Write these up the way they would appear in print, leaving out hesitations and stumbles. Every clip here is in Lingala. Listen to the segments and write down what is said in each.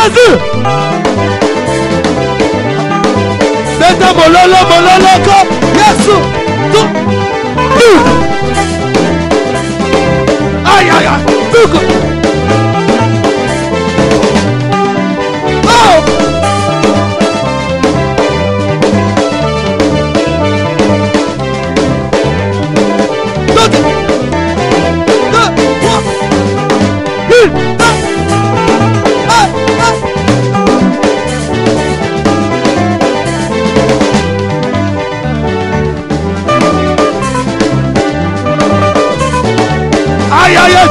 Jésus. Beta mololo ko. Yesu. Aïe aïe aïe. Oh. Aïe aïe aïe.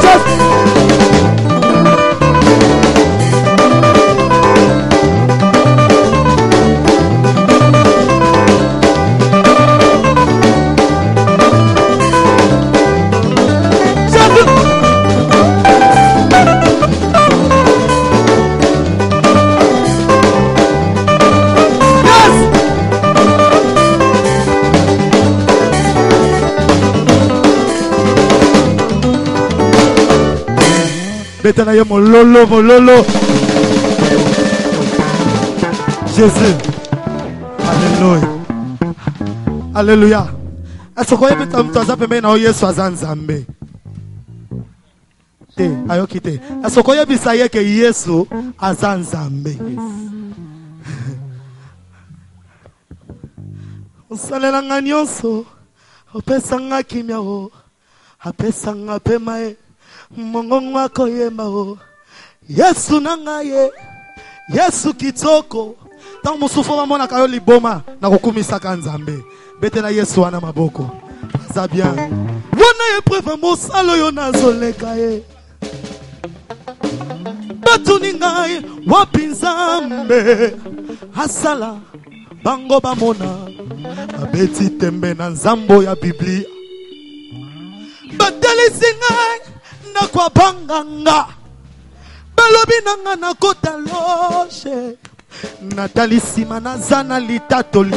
Betanaye mololo. Jésus. Alléluia. Alléluia. Est-ce que vous avez besoin de Yesu azanzambe? Te, ayo kite. Est-ce que vous avez besoin que Yesu azanzambe? Usalela nganyonso. Opesanga kimya o. Apesanga pemae. Mongongo wako yema o. Yesu nangaye. Yesu kitoko. Tangu musufu wa mona kayo liboma na kukumisa kanzambe. Bete na Yesu wana maboko. Zabia. Wana ye preva mosalo yo nazoleka ye. Batu ningaye wapinzambe. Asala bango bamona. Abeti tembe na nzambo ya Biblia. Batalisi ngai na kwa banganga. Balobi nanga na kota loche. Natalisi manazana litatoli.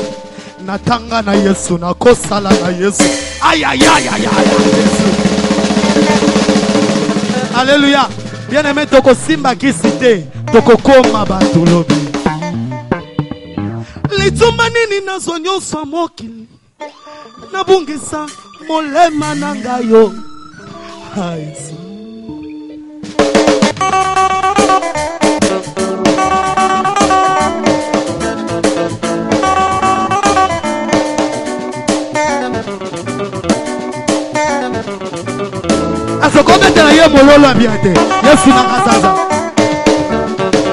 Natanga na Yesu na kosala na Yesu. Aïe aïe aïe aïe aïe. Alléluia. Bien aimé toko simba kisite. Toko koma batulobi. Litumani na zonyo sa mokili. Nabungisa molema nangayo. Yesu. Aso komete na ye mololo abiate. Yesu na kasaza.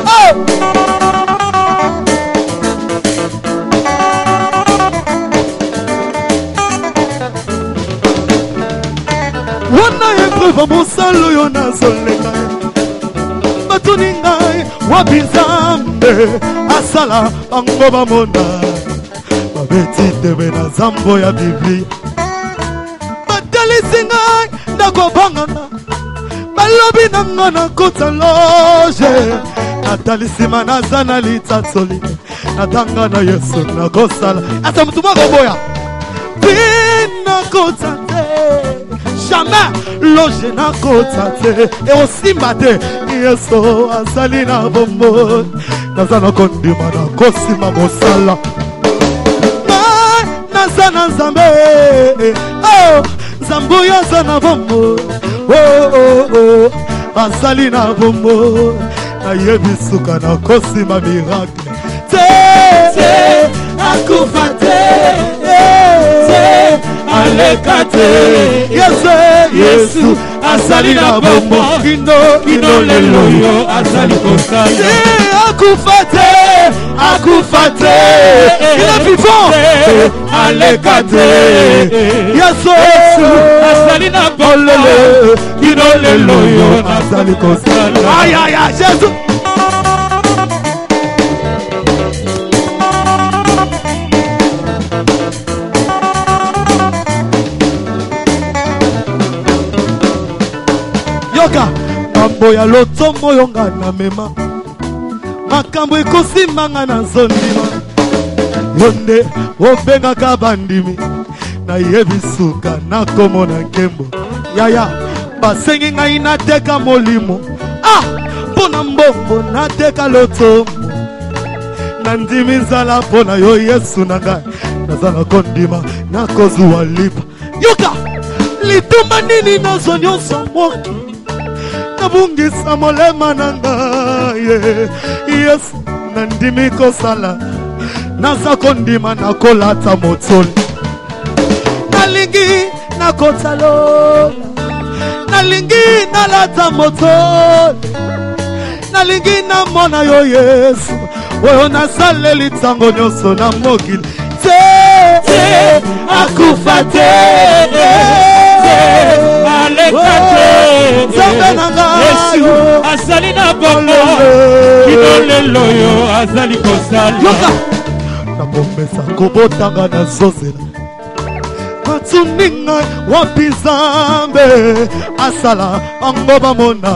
Oh! Wana ye preva mosalo yo nazoleka. Batuni ngai wabinzambe. Asala bango bamona. Babeti tebe na zambo ya Biblia. Batalisi ngai ndako bangana. Balobi nanga na kota loje. Natalisi manazana litatsoli. Natanga na Yesu na kosala. Asa mtuma koboya. Bina kota te. Jamais loge na kota te. E osimba te. Yesu asali na bombo. Nazana kondima na kosima mosala. Nazana nzambe. Oh, zambuya zana bombo. Oh, asali na bombo. Na yebisuka na kosima miracle. Te, akufa te. Te, alekate. Yesu, asali na bombo. Kino lelo yo asali kosala. Te, akufa te. Il est vivant. Alekate. Yesu, asali na bombo. Kino lelo yo asali kosala. Aïe aïe aïe, Jésus. Yoka, mambo ya lotomo yonga na mema. Makambo ekosimanga na zondima. Yonde obenga kabandimi. Na yebisuka na komo na nkembo. Yaya, basengi ngai na teka molimo. Ah, pona mbongo nateka loto nandimi nzala pona yo Yesu nanga nazala kondima nakozwa lipa yoka lituma nini nazo nyonso moki nabungisa molema nanga Yesu nandimi kosala naza kondima nakolata motoli nalingi nakotalo nalingi nalata motoli nalingi namona yo Yesu oyo nasaleli ntango nyonso na mokili te akufa te aleka te nzambe na ngai Yesu azali na bongo kino lelo yo azali kosala yoka nakomesa kobotanga na zozela matuni ngai wapi Nzambe asala bango bamona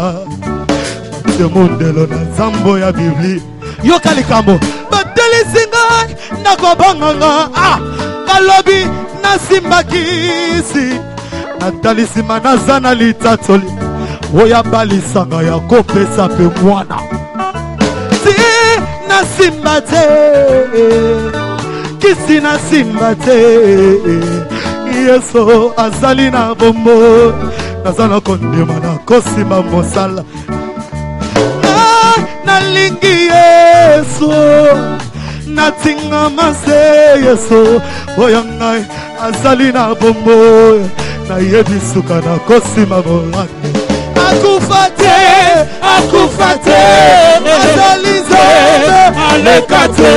temondelo na nzambo ya Biblia yoka likambo batelisi ngai nakobanganga balobi nasimbakisi natalisima naza na litatoli oya balisanga ya kopesa pe mwana si nasimba te kisi nasimba te Yesu azali na bombo naza na kondima na kosima mosala nalingi Yesu natingama se Yesu oyo ngai azali na bombo nayebi suka na kosima bolande akufa te azali Nzambe aleka te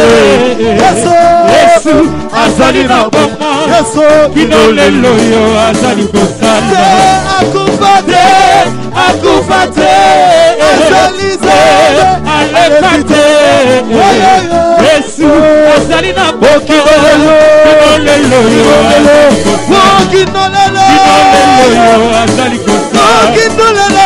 Yesu azali na bombo Yesu kino lelo yo azali kosala akufa te azali Nzambe aleka te Yesu azali na bombo kino lelo yo azali kosala kino lelo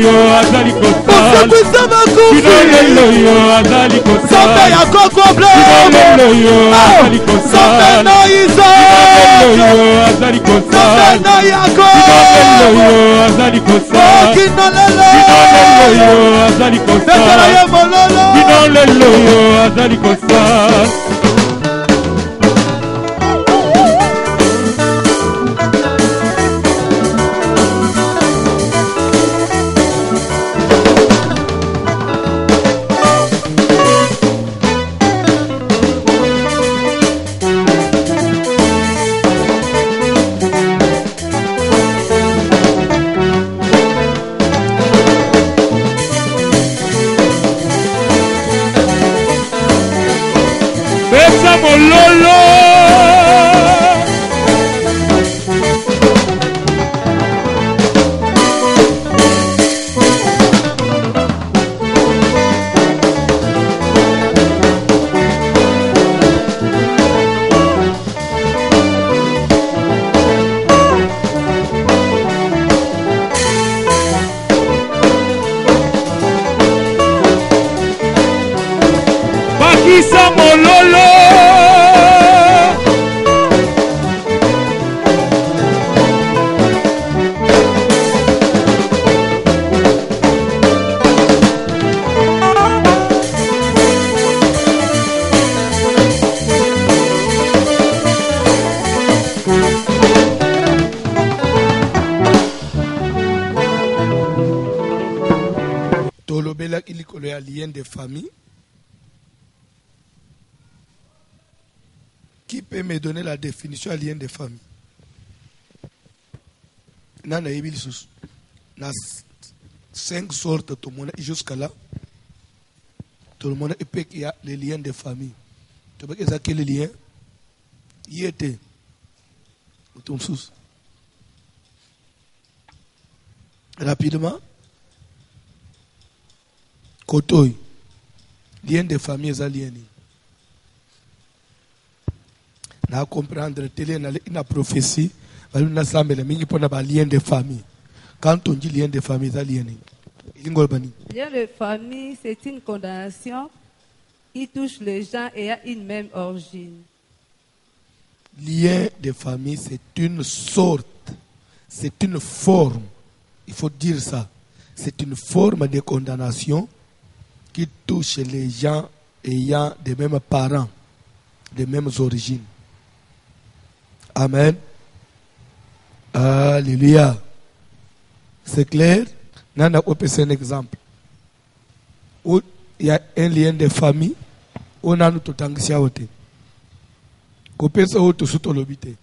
yo azali kosala kino lelo yo azali kosala Nzambe ya koko bleu kino lelo yo azali kosala Nzambe na Isaac yo azali kosala Nzambe na Yakob kino lelo yo azali kosala kino lelo yo azali kosala kino lelo yo azali kosala lien de famille. Qui peut me donner la définition à lien de famille? Nana Ebilisus. Nas 5 sortes tout le monde jusqu'à là. Tout le monde peut qu'il y a les liens de famille. Tu peux que ça quel lien? Y était. Rapidement. Kotoy. Lien de famille est lien. Na comprendre télé na prophétie, na sambela mingi pona ba lien de famille. Quand on dit lien de famille, c'est lien. Lien de famille, c'est une condamnation qui touche les gens et a une même origine. Lien de famille, c'est une sorte, c'est une forme. Il faut dire ça. c'est une forme de condamnation qui touche les gens ayant des mêmes parents, des mêmes origines. Amen. Alléluia. C'est clair? Nana c'est un exemple. Où il y a un lien de famille, on a nous tout anxieux. Kopesa où tout sous l'obité.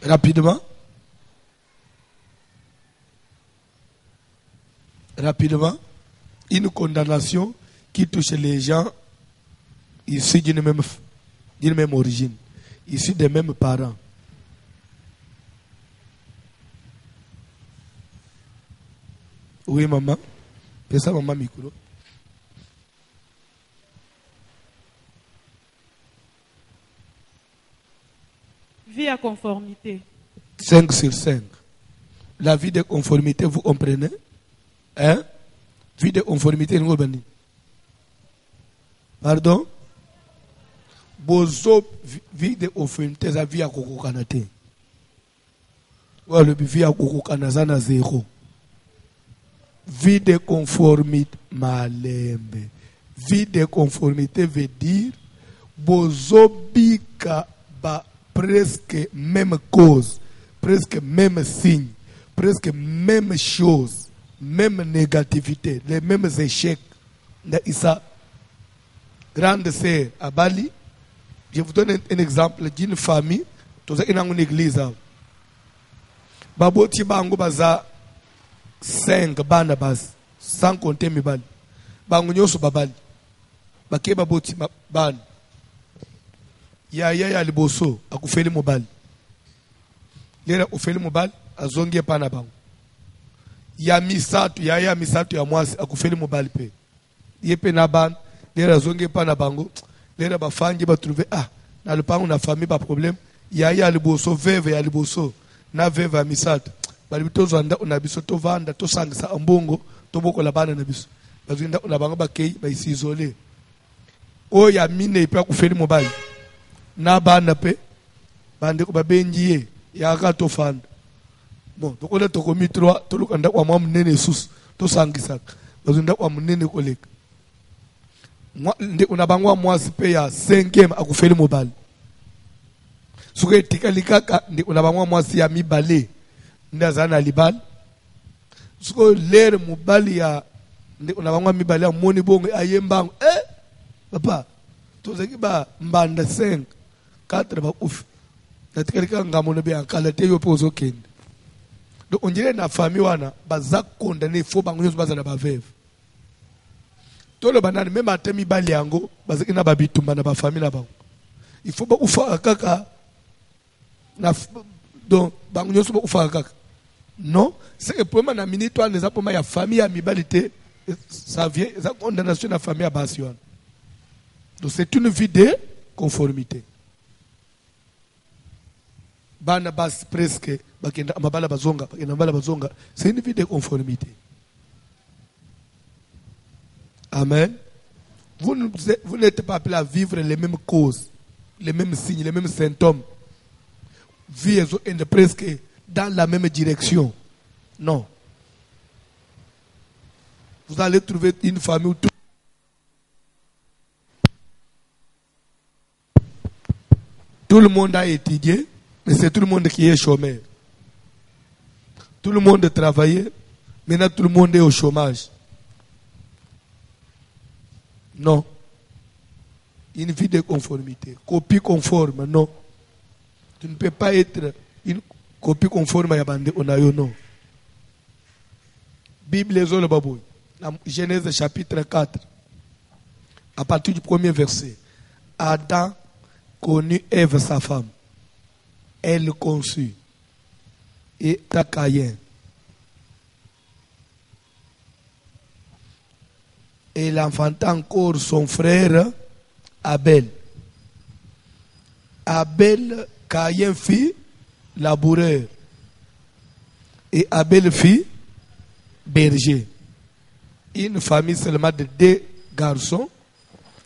Rapidement. Rapidement. Une condamnation qui touche les gens issus d'une même origine, issus des mêmes parents. Oui, maman. C'est ça, maman, micro. Vie à conformité. 5 sur 5. La vie de conformité, vous comprenez? Hein? Vie de conformité, nous comprenons. Pardon? Bozo, vie de conformité, c'est vie à kokokanate. Ou le vie à kokokanazana zéro. Vie de conformité, malembe. Vie de conformité veut dire bozo bika ba presque même cause, presque même signe, presque même chose, même négativité, les mêmes échecs. Issa, grande sœur à Bali, je vous donne un exemple d'une famille, tout ça, une église. Baboti bango baza 5 bana bas, sans compter mes bali. Bango nyoso babali. Bake baboti bana. Ya liboso akufeli mobali. Lera ufeli mobali azongie pana bango. Ya misatu ya mwasi akufeli mobali pe. Yepe na ban lera azongie pana bango. Lera bafangi ba trouver na lupango na famille ba problème. Ya liboso veve ya liboso na veve ya misatu. Bali bitozo anda unabiso to vanda to sangisa ambongo to boko la bana na biso. Bazinda unabanga bakei ba isizole. O ya mine ipa kufeli mobali. Na bana pe bande ko babenjiye ya ka to fanda bon to ko le to ko mitro to lu kanda kwa mam nene sus to sangisa bazunda kwa munene ko leka ndi unabangwa mwasi pe ya 5e akufeli mobali suke tikalikaka ndi unabangwa mwasi ya mibale ndazana libal suko lere mobali ya ndi unabangwa mibale ya moni bongo ayembango papa to zaki ba mbanda 5 4 ba ouf natika ngamona be ankala te yo pozo kende donc on dirait na famille wana baza condamné fo bango nyoso baza na ba veuve to le banane même atemi bali yango bazaki na babitumba na ba famille na bango il faut ba ufa kaka na donc bango nyoso ba ufa kaka non c'est que pour na minute wana za pour ya famille ya mibalité ça vient ça condamnation na famille ya basi wana. Donc c'est une vie de conformité. Bana bas presque bakenda mabala bazonga bakenda mabala bazonga, c'est une vie de conformité. Amen. Vous n'êtes pas appelés à vivre les mêmes causes, les mêmes signes, les mêmes symptômes. Vivre presque dans la même direction. Non. Vous allez trouver une famille où tout le monde a étudié, mais c'est tout le monde qui est chômeur. Tout le monde travaillait, maintenant tout le monde est au chômage. Non. Une vie de conformité. Copie conforme, non. Tu ne peux pas être une copie conforme à Yabande Onayo, non. Bible les le babou. Genèse chapitre 4. À partir du premier verset. Adam connut Ève sa femme. Elle le conçut. Et Caïn. Et il enfanta encore son frère Abel. Abel, Caïn fit laboureur. Et Abel fit berger. Une famille seulement de 2 garçons.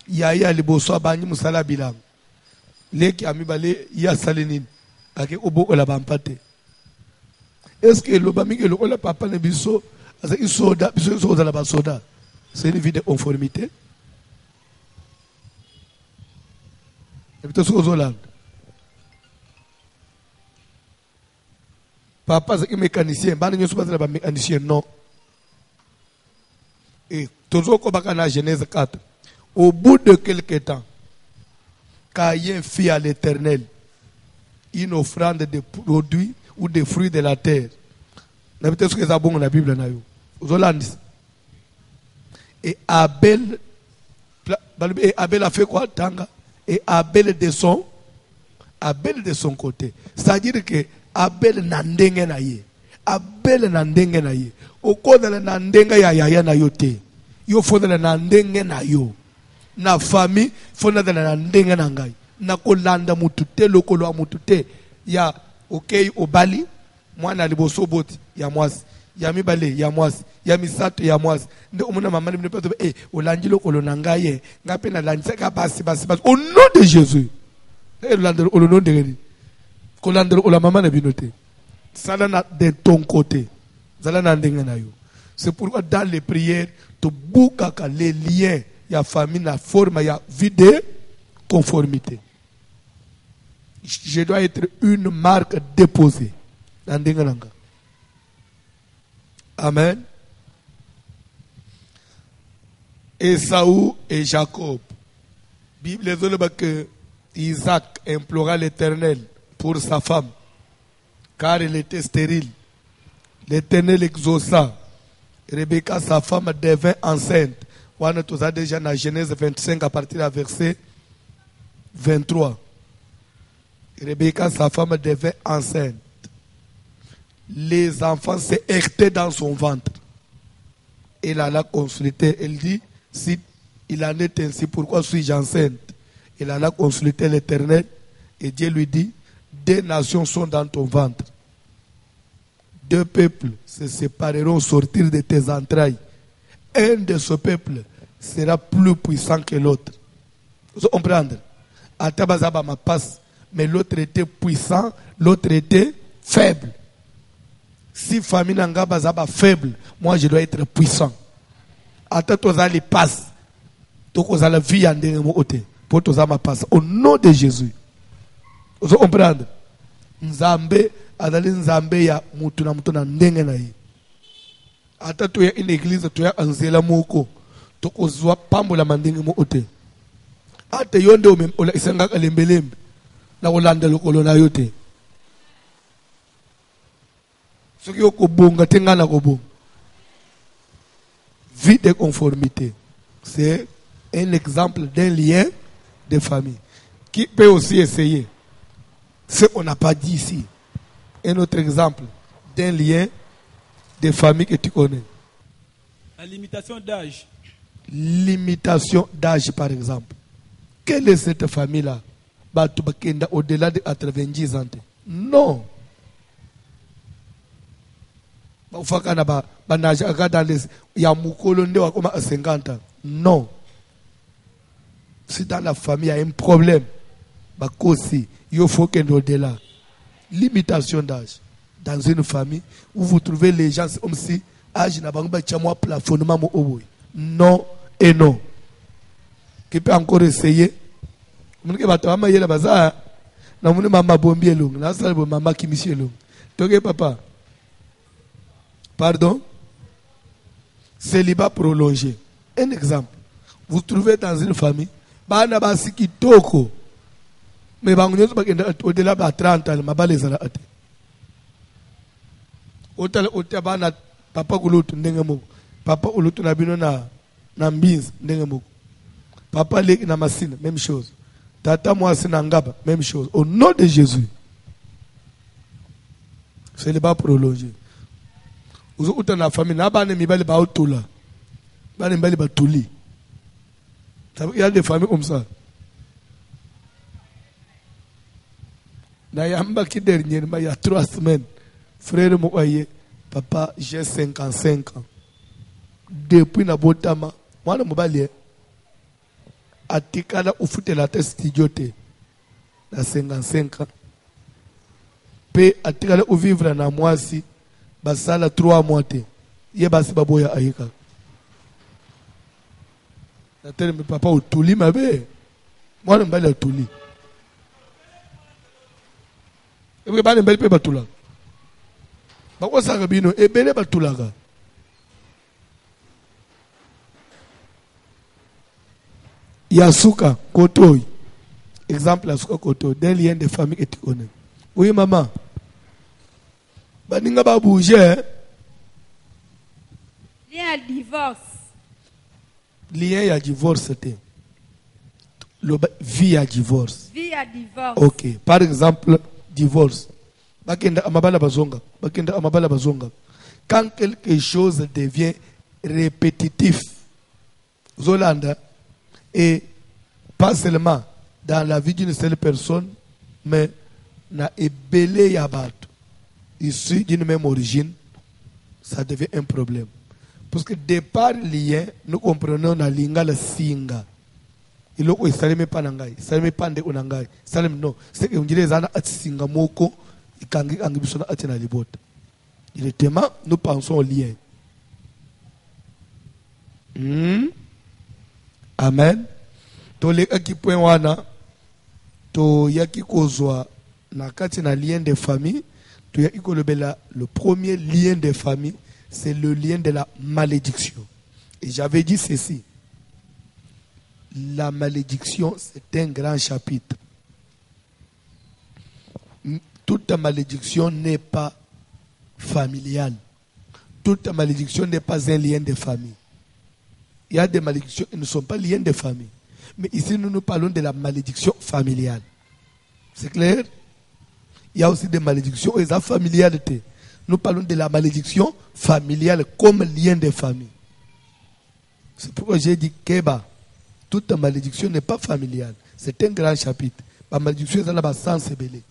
Yaya liboso abani musala bilang. Leki amibale ya salenine. Ake obo la bampate. Est-ce que le bami que le papa ne biso, il soda, biso soda la soda. C'est une vie de conformité. Et puis tout ça papa c'est un mécanicien, bani ne sont pas mécanicien non. Et toujours comme dans la Genèse 4, au bout de quelque temps, Caïn fit à l'Éternel une offrande de produits ou des fruits de la terre. N'habitez ce que ça bon dans la Bible na yo. Et Abel a fait quoi tanga? Et Abel de son côté. C'est-à-dire que Abel nandenge na ye. Abel nandenge na ye. Okodala nandenga ya na yo te. Yo fodala nandenge na yo. Na famille fodala nandenge na ngai. Na kolanda mutu te lokolo mutu te. Ya okay obali mwana liboso boti ya mwasi. Ya mibale ya mwasi. Ya misato ya mwasi. Nde omona mama ni mnepato olandi lokolo na ngai ngape na landisaka basi. Au nom de Jésus. Au nom de Jésus. Kolanda ola mama na binote. Salana de ton côté. C'est pourquoi dans les prières, tu boukaka les liens, il y a famille, il y a forme, il y a vie de conformité. Je dois être une marque déposée. Amen. Esaü et Jacob. Bible dit que Isaac implora l'Éternel pour sa femme, car elle était stérile. L'Éternel exauça. Rebecca, sa femme, devint enceinte. On a tous déjà dans Genèse 25 à partir du verset 23. Rebecca, sa femme, devint enceinte. Les enfants se heurtaient dans son ventre. Elle alla consulter. Elle dit, si il en est ainsi, pourquoi suis-je enceinte? Elle alla consulter l'Éternel. Et Dieu lui dit, 2 nations sont dans ton ventre. 2 peuples se sépareront au sortir de tes entrailles. Un de ce peuple sera plus puissant que l'autre. Vous comprenez? Atabazaba ma passe, mais l'autre était puissant, l'autre était faible. Si famille n'anga bazaba faible, moi je dois être puissant. Atatozali passe, tokozala vie en dernier côté pour tozama passe. Au nom de Jésus. Vous comprenez? Nzambe adali nzambe ya mutu na mutu na ndenge na ye. Ata to ya une église to ya anzela moko tokozwa pambola mandenge mo ote. Ate yonde ola isenga kalembelembe na kolanda lokolo na yote. Soki okobonga tenga na kobonga. Vie de conformité. C'est un exemple d'un lien de famille qui peut aussi essayer ce qu'on n'a pas dit ici. Un autre exemple d'un lien de famille que tu connais. La limitation d'âge. Limitation d'âge, par exemple. Quelle est cette famille-là? Au-delà de 90 ans. Non. Non. Si dans la famille il y a un problème, il faut qu'il y ait au-delà. Limitation d'âge. Dans une famille où vous trouvez les gens comme si âge n'a pas de plafonnement. Non et non. Qui peut encore essayer? Papa. Pardon? Célibat prolongé. Un exemple. Vous trouvez dans une famille, mais au-delà de 30 ans, papa kulutu ndenge papa ulutu na bino na mbinzi ndenge moko papa leki na masina même chose tata mwasi na ngaba même chose au nom de Jésus. C'est le bas prolongé. Vous êtes dans la famille na bana mibali ba otula bana mibali ba tuli. Il y a des familles comme ça. Il y a 3 semaines, frère Mouaye, papa, j'ai 55 ans. Depuis Nabotama, moi, je suis atikala ufute la tête studiote na 55 ans. Pe atikala vivre na mwasi basala 3 mois te ye basi baboya ayika na tere mi papa otuli mabe mwana mbali otuli ebe bana mbali pe batula bakosaka bino ebele batulaka Yasuka Kotoy. Exemple Yasuka Kotoy. D'un lien de famille et tu connais. Oui, maman. Baninga ba bouger. Lien à divorce. Lien à divorce, c'était. Vie à divorce. Vie à divorce. Ok. Par exemple, divorce. Bakenda amabala bazonga. Bakenda amabala bazonga. Quand quelque chose devient répétitif, Zolanda, et pas seulement dans la vie d'une seule personne, mais na ebele yabat, issu d'une même origine, ça devient un problème. Parce que départ lien, nous comprenons na lingala singa. Il est salime panangai, salime pande unangai, salime no. C'est que on dirait zana atsinga moko, ikangi angibisona atina libot. Il est tellement, nous pensons au lien. Amen. To leka ki point wana to yaki kozwa na kati na lien de famille to yaki kolobela le premier lien de famille c'est le lien de la malédiction. Et j'avais dit ceci. La malédiction c'est un grand chapitre. Toute malédiction n'est pas familiale. Toute malédiction n'est pas un lien de famille. Il y a des malédictions qui ne sont pas liées de famille. Mais ici, nous parlons de la malédiction familiale. C'est clair? Il y a aussi des malédictions et des familialités. Nous parlons de la malédiction familiale comme lien de famille. C'est pourquoi j'ai dit Keba. Toute malédiction n'est pas familiale. C'est un grand chapitre. La malédiction est dans la sens belé.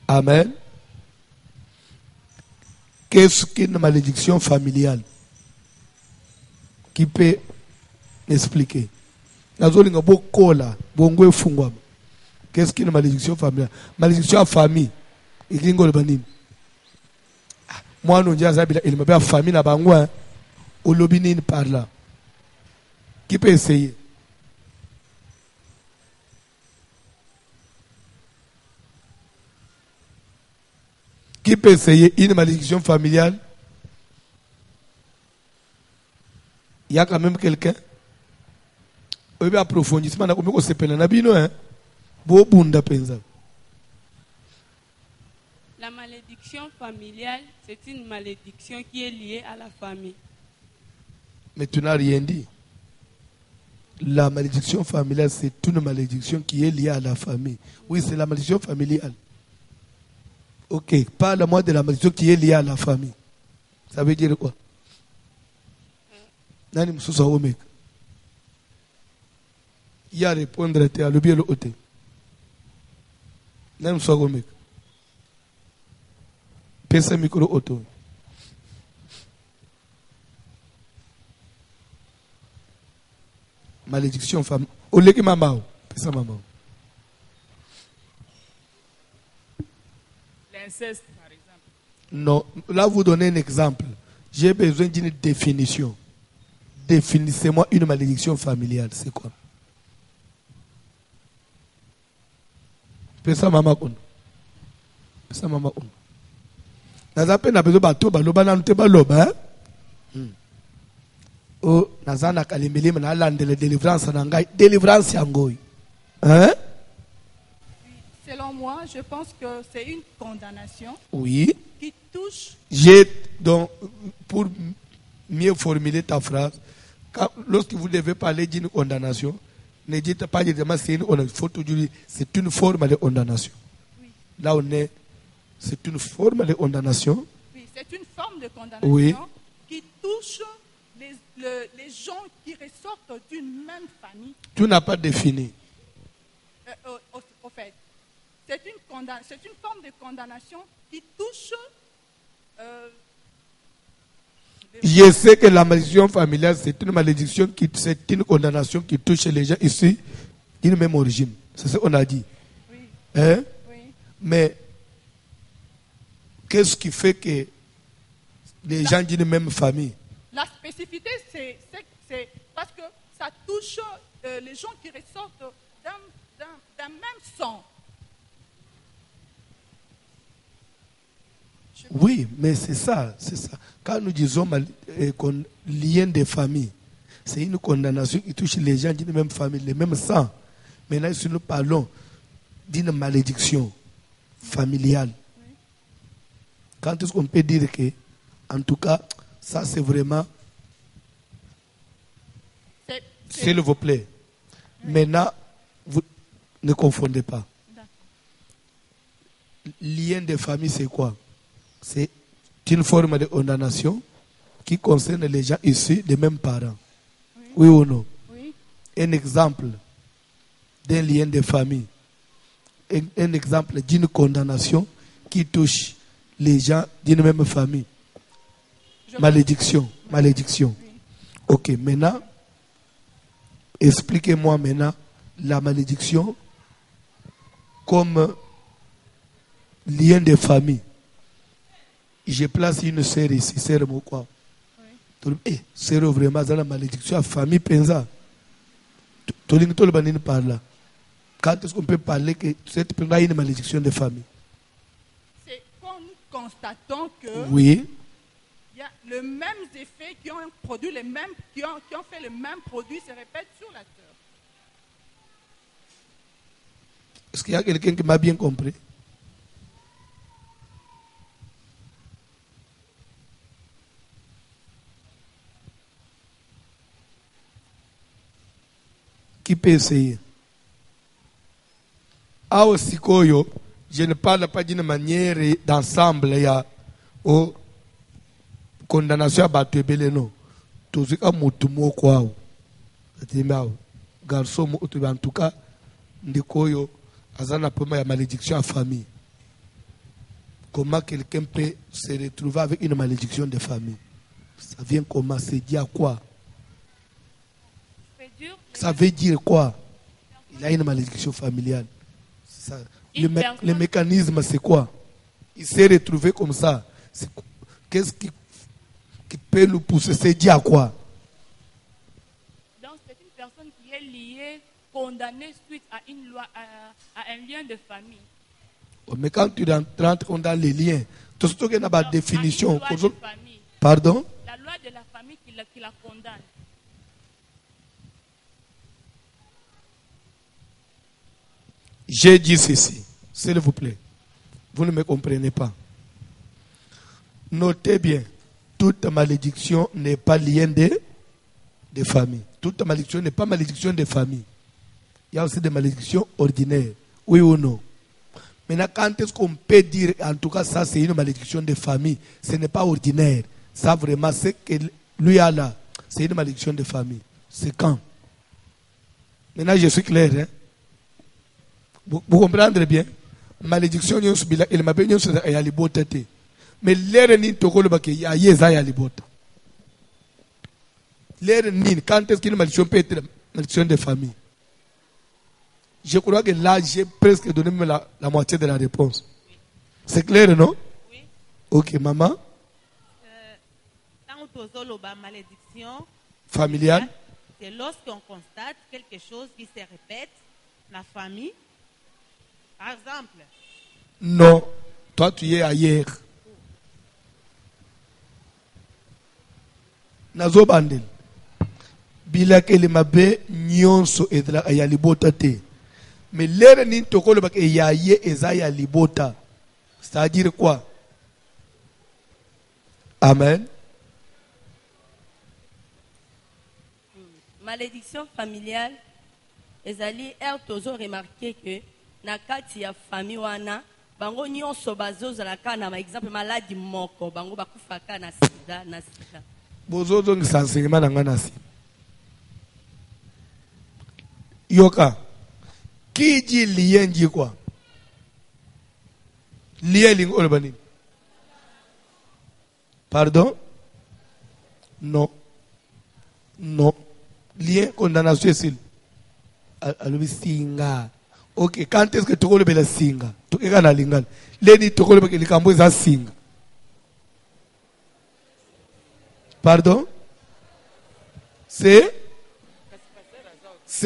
Amen. Qu'est-ce qu'une malédiction familiale? Qui peut m'expliquer? Qu'est-ce qu'une malédiction familiale? Malédiction à famille. Moi, nous disons il m'a bien famille na bangwa. Au lobby par là. Qui peut essayer? Qui peut essayer une malédiction familiale? Il y a quand même quelqu'un. Il y a approfondissement. La malédiction familiale, c'est une malédiction qui est liée à la famille. Mais tu n'as rien dit. La malédiction familiale, c'est une malédiction qui est liée à la famille. Oui, c'est la malédiction familiale. Ok, parle-moi de la malédiction qui est liée à la famille. Ça veut dire quoi? Nani msusa omek. Il y a répondre à l'objet le hôtel. Nani msusa omek. Pesa micro auto. Malédiction femme. Oleki mamao. Pesa mamao. L'inceste, par exemple. Non, là vous donnez un exemple. J'ai besoin d'une définition. Définissez-moi une malédiction familiale. C'est quoi? Pesa mama kono. Pesa mama kono. Nazape na bezo bato baloba na nte baloba. Oh, nazana kalimeli na landele délivrance na ngai. Délivrance yangoy. Hein? Selon moi, je pense que c'est une condamnation Oui. qui touche. Donc, pour mieux formuler ta phrase, lorsque vous devez parler d'une condamnation, ne dites pas directement c'est une condamnation. C'est une forme de condamnation. Oui. Là, on est. C'est une forme de condamnation. Oui, c'est une forme de condamnation Oui. qui touche les gens qui ressortent d'une même famille. Tu n'as pas défini. Au fait, c'est une forme de condamnation qui touche. Je sais que la malédiction familiale, c'est une malédiction, c'est une condamnation qui touche les gens ici d'une même origine. C'est ce qu'on a dit. Oui. Hein? Oui. Mais qu'est-ce qui fait que les gens d'une même famille? La spécificité, c'est parce que ça touche les gens qui ressortent d'un même sang. Oui, mais c'est ça, c'est ça. Quand nous disons lien de famille, c'est une condamnation qui touche les gens d'une même famille, les mêmes sang. Maintenant, si nous parlons d'une malédiction familiale, oui. Quand est-ce qu'on peut dire que, en tout cas, ça c'est vraiment... S'il vous plaît. Oui. Maintenant, vous ne confondez pas. Lien de famille, c'est quoi? C'est une forme de condamnation qui concerne les gens issus des mêmes parents. Oui, oui ou non? Oui. Un exemple d'un lien de famille. Un exemple d'une condamnation qui touche les gens d'une même famille. Malédiction. Malédiction. Oui. Ok, maintenant, expliquez-moi maintenant la malédiction comme lien de famille. Je place une sœur ici, sœur quoi? Oui. Sœur vraiment dans la malédiction à famille pensa. Tout le monde parle. Quand est-ce qu'on peut parler que cette personne a une malédiction de famille? C'est quand nous constatons que oui. Il y a les mêmes effets qui ont produit les mêmes, qui ont fait le même produit se répètent sur la terre. Est-ce qu'il y a quelqu'un qui m'a bien compris? Qui peut essayer? Ah, aussi, je ne parle pas d'une manière d'ensemble, il y a condamnation à battre non. Tout ce que mutumo quoi. Garçon, en tout cas, ndikoyo azana pour ma malédiction à famille. Comment quelqu'un peut se retrouver avec une malédiction de famille? Ça vient comment? C'est dit à quoi? Ça veut dire quoi? Il a une malédiction familiale. Ça. Le mécanisme, c'est quoi? Il s'est retrouvé comme ça. Qu'est-ce qui peut nous pousser? C'est dit à quoi? Donc, c'est une personne qui est liée, condamnée suite à une loi, à un lien de famille. Oh, mais quand tu rentres dans les liens, tout ce qui est dans la définition. Pardon? La loi de la famille qui la condamne. J'ai dit ceci, s'il vous plaît. Vous ne me comprenez pas. Notez bien, toute malédiction n'est pas liée de famille. Toute malédiction n'est pas malédiction de famille. Il y a aussi des malédictions ordinaires. Oui ou non? Maintenant, quand est-ce qu'on peut dire, en tout cas, ça c'est une malédiction de famille? Ce n'est pas ordinaire. Ça vraiment, c'est que lui a là. C'est une malédiction de famille. C'est quand? Maintenant, je suis clair, hein? Vous comprenez bien? Malédiction, il m'a bien dit qu'il y a les bottes. Mais l'air n'est pas le bac, il y a les bottes. L'air n'est, quand est-ce qu'une malédiction peut être malédiction de famille? Je crois que là, j'ai presque donné la moitié de la réponse. C'est clair, non? Oui. Ok, maman? Quand on a une malédiction familiale, c'est lorsqu'on constate quelque chose qui se répète dans la famille. Par exemple. Non, toi tu es ailleurs. Nazo bandel. Bila ke le mabe nyonso edra ya libota te. Mais l'air ni tokolo bak eyaye eza ya libota. C'est-à-dire quoi? Amen. Malédiction familiale. Ezali toujours remarqué que na kati ya famille wana bango nyonso bazozalaka na exemple maladie moko bango bakufaka na sida bozozo ngisansenga na ngana si yoka qui dit lien dit quoi? Lien ling olbani. Pardon? Non. Non. Lien condamnation sil. Alobi singa Ok, quand est-ce que tu veux le singa? Tu es na lingala. Leni tu veux le kambo za singa. Pardon? C'est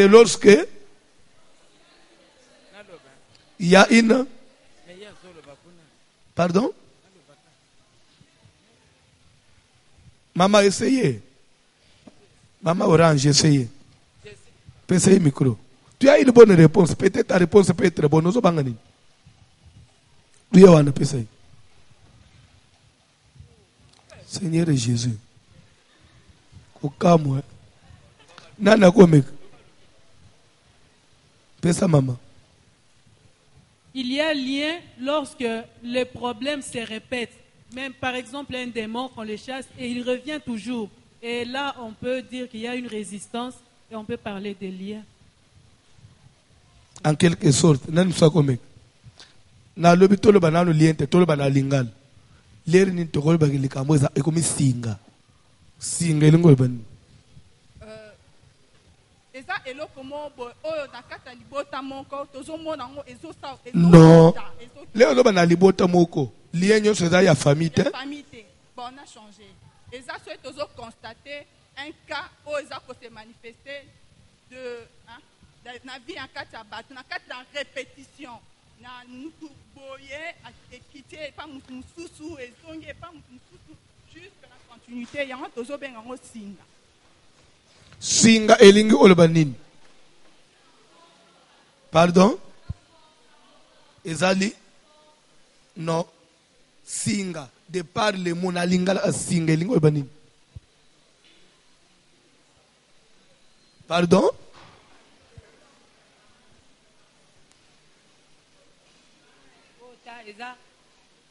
lorsque il y a une... Pardon? Maman, essayez. Maman Orange, essayez. Essayez le micro. Tu as une bonne réponse. Peut-être ta réponse peut être bonne. Nous sommes tu as une essayé. Seigneur Jésus. Au cas moi. Nana Komek. Pesa maman. Il y a lien lorsque les problèmes se répètent. Même par exemple un démon, on le chasse et il revient toujours. Et là, on peut dire qu'il y a une résistance et on peut parler de liens. En quelque sorte, nan sa comme na lobi tolo bana no liente tolo bana lingal leri ni tokolo ba likambo za ekomi singa elingo ban eza eloko mo oyo nakata libota moko tozomona ngo ezosa non leo lo bana libota moko lien nyonso eza ya famille te bon on a changé eza so tozo constater un cas oyo eza ko se manifester de na vie en kati ya bato na kati ya répétition na mutu boye ekite pa mutu mususu ezongi pa mutu mususu jusque la continuité yango tozobenga ngo singa singa elingi oloba nini pardon ezali non singa de par le mot na lingala singa elingi oloba nini pardon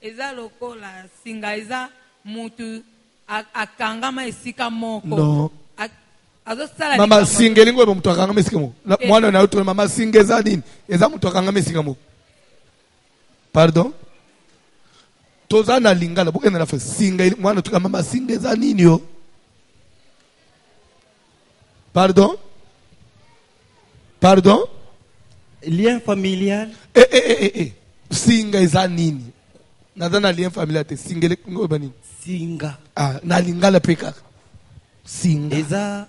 eza lokola singa eza mutu akangama esika moko non azosala mama singa elingo eba mutu akangama esika moko mwana na uto mama singa eza nini eza mutu akangama esika moko pardon toza na lingala bokenda na fa singa mwana tuka mama singa eza nini yo pardon lien familial singa eza nini naza na lien familial te singa elingo eba nini singa na lingala pe kaka singa eza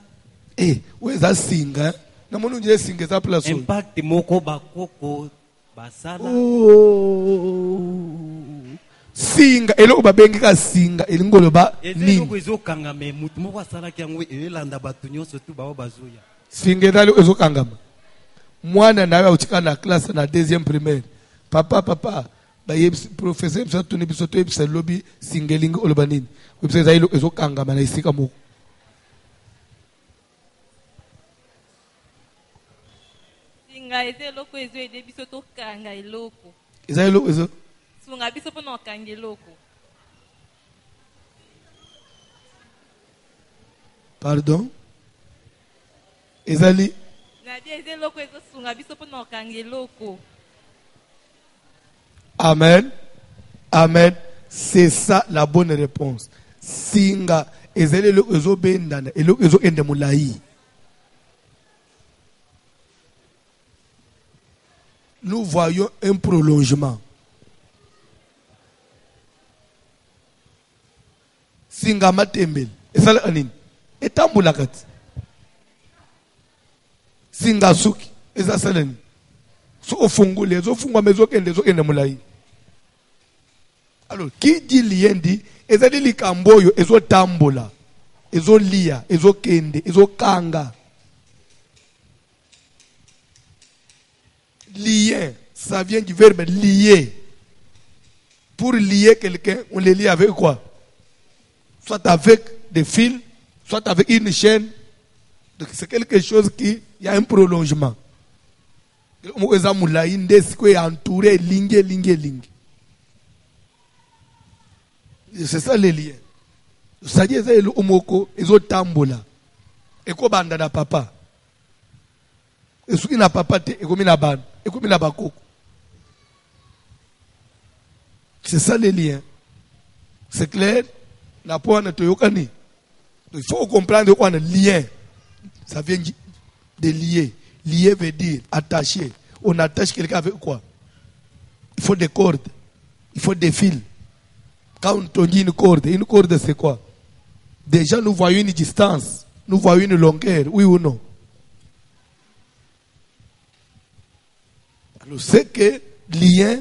eza singa na monu nje singa eza place impact moko bakoko basala singa eloko babengi ka singa elingo loba nini eloko ezokangama mutu moko asalaki yango elanda bato nyonso tu bao bazoya singa ezali ezokangama mwana naye autika na classe na deuxième primaire papa bayebisi professeur biso tuni biso toyebisa lobi singa elingi oloba nini oyebisa ezali eloko ezokangama na esika moko singa eza eloko ezoyede biso tokanga eloko eza eloko ezo sunga biso mpona okanga eloko pardon ezali nadi eza eloko ezosunga biso mpona okanga eloko amen c'est ça la bonne réponse singa ezali eloko ezobendana eloko ezokende molai nous voyons un prolongement singa matembele esala nini etambulaka ti singa suki ezasala nini so ofungule ezofungwama ezokende molai alors qui dit lien dit ezali likambo oyo ezotambola ezolia ezokende ezokanga lien ça vient du verbe lier pour lier quelqu'un on le lie avec quoi soit avec des fils soit avec une chaîne donc c'est quelque chose qui il y a un prolongement eza mulai ndesiko ya entouré linge c'est ça le lien c'est-à-dire eza elo omoko ezotambola ekobanda na papa esuki na papa te ekomi na bana ekomi na bakoko c'est ça le lien c'est clair na po wana toyokani il faut comprendre quoi le lien ça vient de lier lier veut dire attaché on attache quelqu'un avec quoi? Il faut des cordes, il faut des fils. Quand on dit une corde c'est quoi? Déjà nous voyons une distance, nous voyons une longueur, oui ou non? Alors c'est que lien,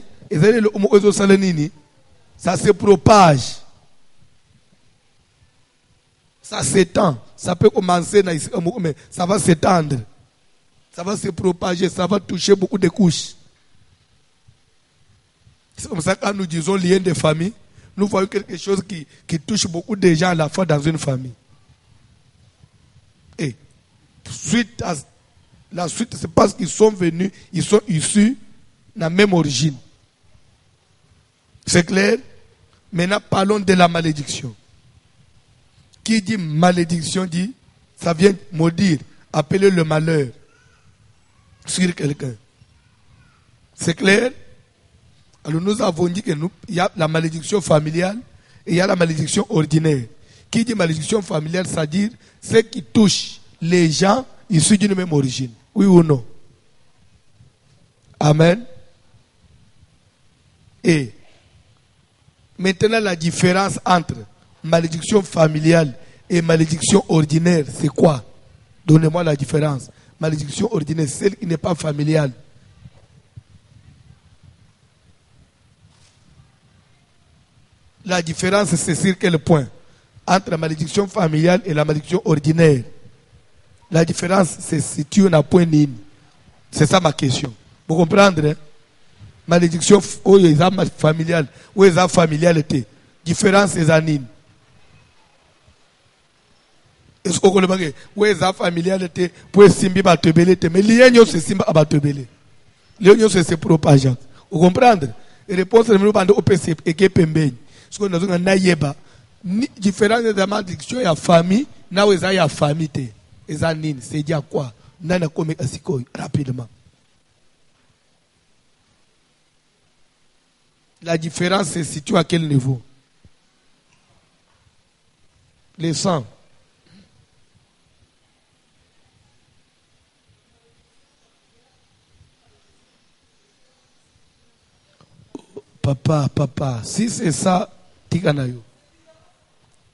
ça se propage. Ça s'étend. Ça peut commencer, mais ça va s'étendre. Ça va se propager, ça va toucher beaucoup de couches. C'est comme ça que quand nous disons lien de famille, nous voyons quelque chose qui touche beaucoup de gens à la fois dans une famille. Et la suite, c'est parce qu'ils sont venus, ils sont issus de la même origine. C'est clair? Maintenant, parlons de la malédiction. Qui dit malédiction dit, ça vient maudire, appeler le malheur sur quelqu'un. C'est clair? Alors nous avons dit qu'il y a la malédiction familiale et il y a la malédiction ordinaire. Qui dit malédiction familiale, c'est-à-dire ce qui touche les gens issus d'une même origine. Oui ou non? Amen. Et maintenant la différence entre malédiction familiale et malédiction ordinaire, c'est quoi? Donnez-moi la différence. Malédiction ordinaire, celle qui n'est pas familiale. La différence, c'est sur quel point? Entre la malédiction familiale et la malédiction ordinaire. La différence, c'est si tu as un point nini. C'est ça ma question. Vous comprenez? Hein? Malédiction familiale, ou est familialité. Différence, c'est nini. Est-ce que vous comprenez? Où est la familialité pour simbi batebelete, mais l'union c'est simba batebele. L'union c'est propageant. Vous comprenez? Et réponse de nous bande OPC et que pembe. Ce que nous avons na yeba ni différence de malédiction ya famille, na weza ya famille te. Ezanine, c'est dire quoi? Nana comme asiko rapidement. La différence se situe à quel niveau? Les sangs. Papa, si c'est ça, Tiganayo.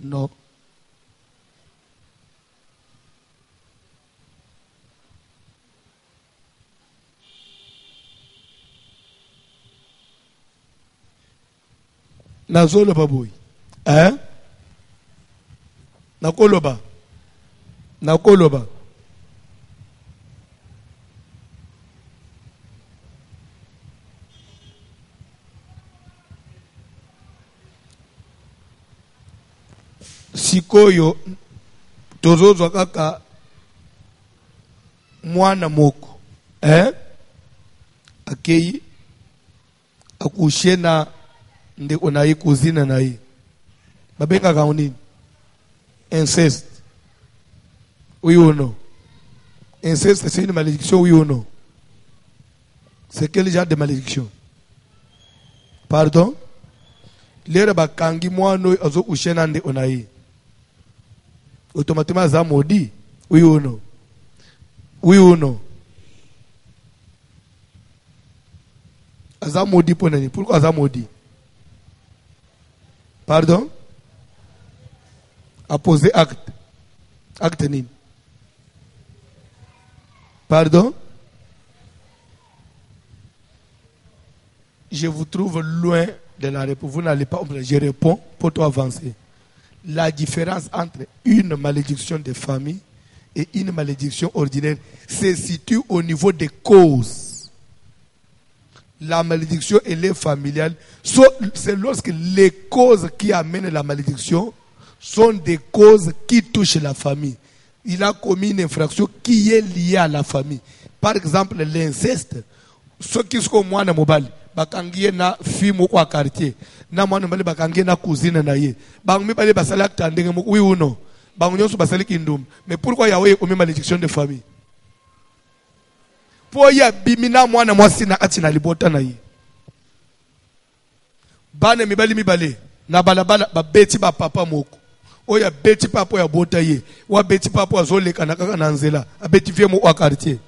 Non. Nazoloba boy. Hein? Nakoloba. Sikoyo tozozwa kaka mwana moko akei akushe na ndeko na ye kuzina na ye babenga kaunini inceste. Oui ou non? Inceste c'est une malédiction, oui ou non? C'est quel genre de malédiction? Pardon? Lera bakangi mwano azo kushena ndeko na ye automatiquement ça maudit. Oui ou non? Oui ou non? Ça maudit pour nani? Pourquoi ça maudit? Pardon? A posé acte. Acte nini? Pardon? Je vous trouve loin de la réponse. Vous n'allez pas. Je réponds pour toi avancer. La différence entre une malédiction de famille et une malédiction ordinaire se situe au niveau des causes. La malédiction, elle est familiale. C'est lorsque les causes qui amènent la malédiction sont des causes qui touchent la famille. Il a commis une infraction qui est liée à la famille. Par exemple, l'inceste. Ceux qui sont moi na mobile, bakangie na fille kwa quartier. Na mwana mbali bakangie na cousine na ye. Bangmi bali basala tandenge mo oui ou non. Bangunyo su basali kindum. Mais pourquoi Yahweh commet malédiction de famille? Pour ya bimina mwana mwasi na ati na libota na ye. Bane mibali na balabala ba beti ba papa moko. Oya beti papa ya bota ye. Wa beti papa azoleka na kaka na nzela. Abeti vie mo kwa quartier.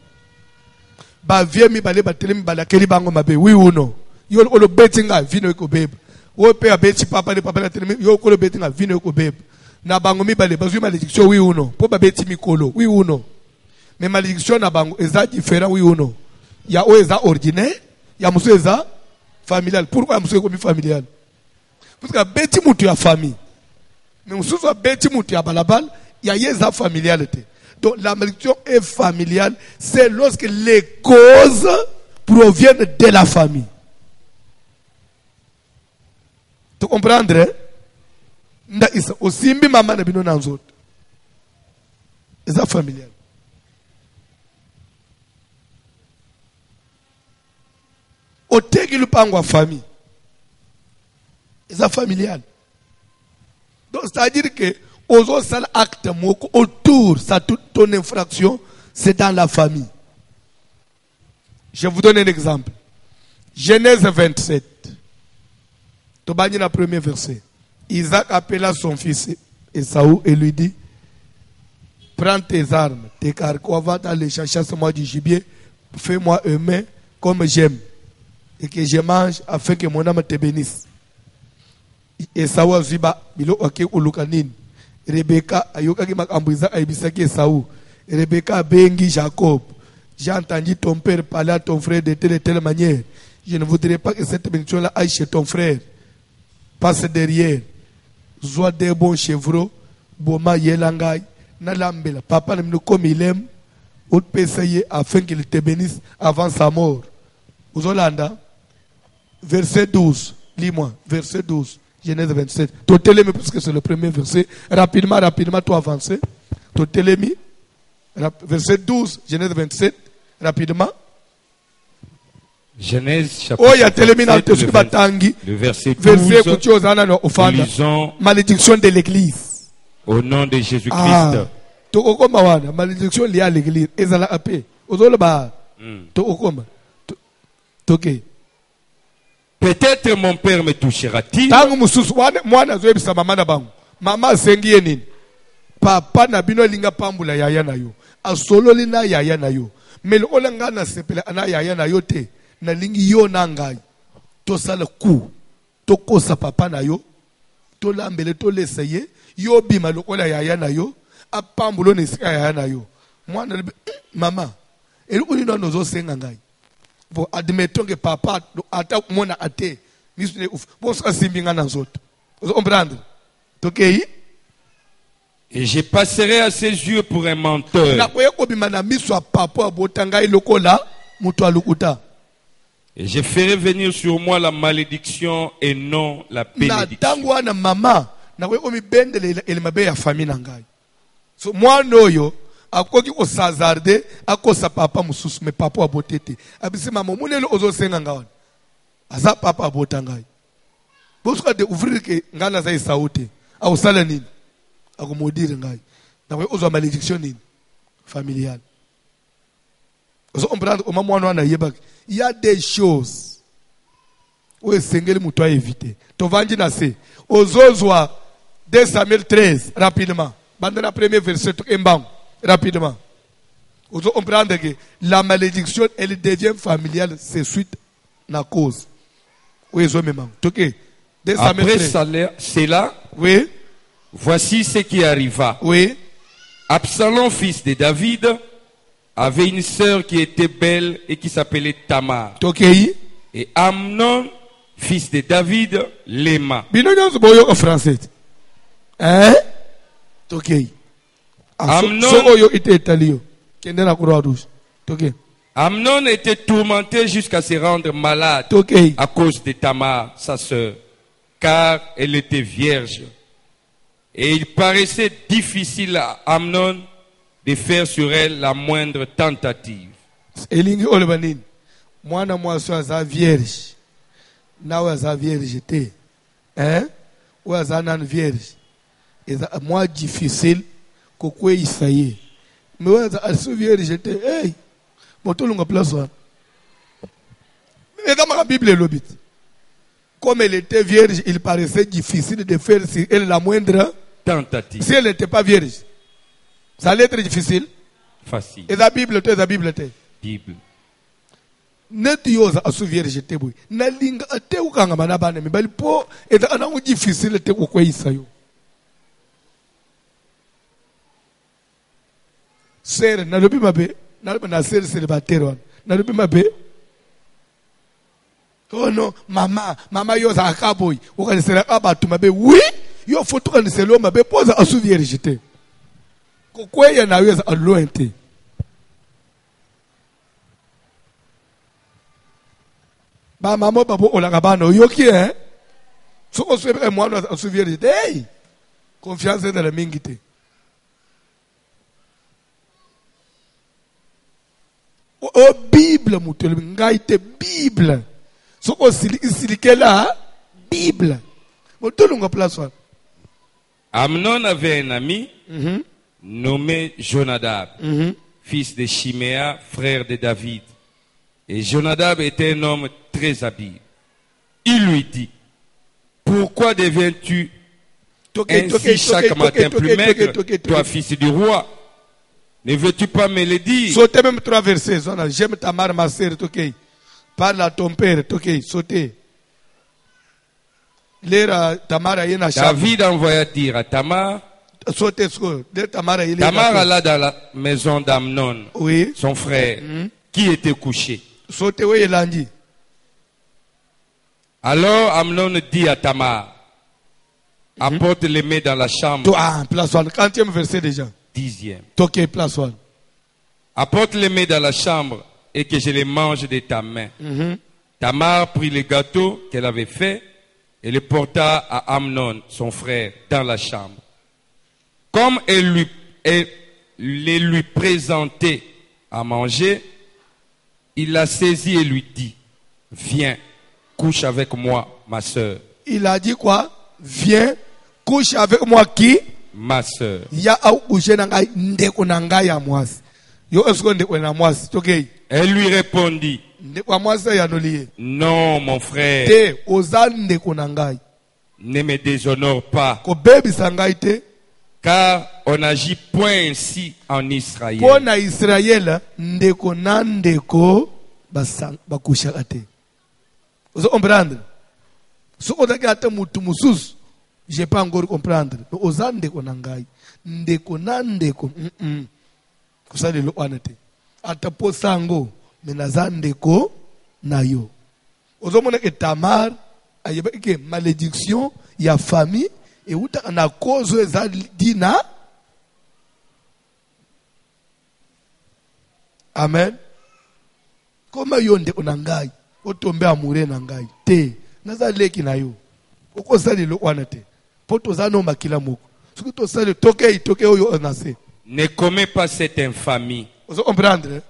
ba vie mi bale batelemi balakeli bango mabe oui ou non yo ko lo betinga vino ko beba wo pe abeti papa le papa la telemi yo ko lo betinga vino ko beba na bango mi bale bazwi malédiction oui ou non po ba beti mikolo oui ou non mais malédiction na bango eza différent oui ou non ya o eza ordinaire ya muso eza familial. Pourquoi muso ko mi familial parce que beti mutu ya famille mais muso so beti mutu ya balabal ya yeza familialité. Donc la malédiction est familiale, c'est lorsque les causes proviennent de la famille. Tu comprends? Nda isa osimbi mama na bino na nzoto. C'est familial. Otegi lupango wa famille. C'est familial. Donc c'est-à-dire que aux autres actes autour de ton infraction, c'est dans la famille. Je vous donne un exemple. Genèse 27. Tobani le premier verset. Isaac appela son fils Esaü et lui dit: prends tes armes, tes carquois, va dans les champs, chasse-moi du gibier, fais-moi un main comme j'aime, et que je mange afin que mon âme te bénisse. Esaü a ziba bilo ake ulukanini. Rebecca ayokaki makambo Isaac ayebisaki Esaü. Rebecca bengi Jacob. J'ai entendu ton père parler à ton frère de telle manière. Je ne voudrais pas que cette bénédiction-là aille chez ton frère. Passe derrière. Zois des bons chevreaux. Boma yelangai. Nalambela. Papa ne comme il aime. Ou payer afin qu'il te bénisse avant sa mort. Aux Hollanda. Verset 12. Lis-moi. Verset 12. Genèse 27. Totelemi, parce que c'est le premier verset. Rapidement, toi avancez. Totelemi. Verset 12. Genèse 27. Rapidement. Genèse chapitre 27, le verset 12. Lisons malédiction de l'église. Au nom de Jésus-Christ. Malédiction liée à l'église. Ezala apé. Ozoloba. Toké. Peut-être mon père me touchera-t-il. Maman sengi papa na bino linga pambula yaya na yo. Asololi na yaya na yo. Mais olanga na sepela na yaya na yo te. Na lingi yo na ngai. To sala ku. To kosa papa na yo. To lambele to leseye. Yo bima lokola yaya na yo. A pambulo ne sika yaya na yo. Mwana mama. Elu unino nozo senga ngai. Bon, admettons que papa ata mona ate misune uf bon ça simbinga na nzoto vous comprendre OK et je passerai à ses yeux pour un menteur na koye ko bimana miswa papa abotanga ilokola muto alukuta et je ferai venir sur moi la malédiction et non la bénédiction na tangwa na mama na koye ko mibendele ele mabe ya famille na ngai so moi noyo akoki osazarde akosa papa mususu me papa abotete abisi mama munelo ozosenga ngawana aza papa abotangai bosuka de ouvrir que ngana za isaute au sala nini akomodire ngai na ko ozo malédiction nini familiale ozo comprendre o mama wana yeba il y a des choses où esengeli muto a éviter to vanji na se ozozwa 2 Samuel 13 rapidement bande na premier verset embango. Rapidement. Vous comprenez que la malédiction, elle devient familiale, c'est suite à la cause. Oui, après cela, oui. Voici ce qui arriva. Oui. Absalom, fils de David, avait une sœur qui était belle et qui s'appelait Tamar. Okay. Et Amnon, fils de David, l'aima. En français. Hein? Okay. Amnon était tourmenté jusqu'à se rendre malade à cause de Tamar, sa sœur, car elle était vierge. Et il paraissait difficile à Amnon de faire sur elle la moindre tentative. Vierge. Hein? Vierge. Moi difficile kokwe isaye mais ouais ça vierge j'étais hey motolunga place là mais comme la Bible l'obit comme elle était vierge il paraissait difficile de faire sur elle la moindre tentative si elle n'était pas vierge ça allait être difficile facile et la Bible était Bible Net yoza asu vierge te boy. Na linga ate ukanga mana bana mi bali po eta ana u difficile te ukweisa yo. Ser na lobi mabe, na ser célibataire. Na lobi mabe. Oh non, mama yoza akaboy. Ukanisela abatu mabe. Oui, yo foto kaniselo mabe poza asu vierge te. Kokweya na yoza aloente. Ba maman babo olanga bano yoki hein. So on se fait moi on se vient de hey. Confiance dans la mingite. O Bible mutel ngaite Bible. So on silike là Bible. Motolunga place. Amnon avait un ami nommé Jonadab, fils de Chiméa, frère de David. Et Jonadab était un homme très habile. Il lui dit, pourquoi deviens-tu ainsi chaque matin plus maigre, toi fils du roi? Ne veux-tu pas me le dire? Sautez même 3 versets. J'aime ta mère, ma sœur, parle à ton père, sautez. David envoya dire à Tamar. Tamar alla dans la maison d'Amnon, son frère, qui était couché. Alors Amnon dit à Tamar, apporte les mets dans la chambre. Place 1, 40e verset déjà. 10e. Place 1. Apporte les mets dans la chambre et que je les mange de ta main. Tamar prit le gâteau qu'elle avait fait et le porta à Amnon, son frère, dans la chambre. Comme elle lui présentait à manger, il l'a saisi et lui dit, viens, couche avec moi, ma soeur. Il a dit quoi? Viens, couche avec moi qui? Ma soeur. Elle lui répondit, non, mon frère, ne me déshonore pas, car on n'agit point ainsi en Israël. Vous comprenez? Si on a mutu musus, je peux encore comprendre. Ozande konangai, ndeko nandeko, kusali lo anate. Atapo sango, menazande ko nayo. Ozomona ke Tamar, ayeba ke malédiction ya famille et uta na cause za dina. Amen. Koma yonde onangai, otombe amure nangai. Te, naza leki na yo. Oko sali lo wanate. Poto za no makila moko. Suki to sali toke oyo onase. Ne commets pas cette infamie. Vous comprenez?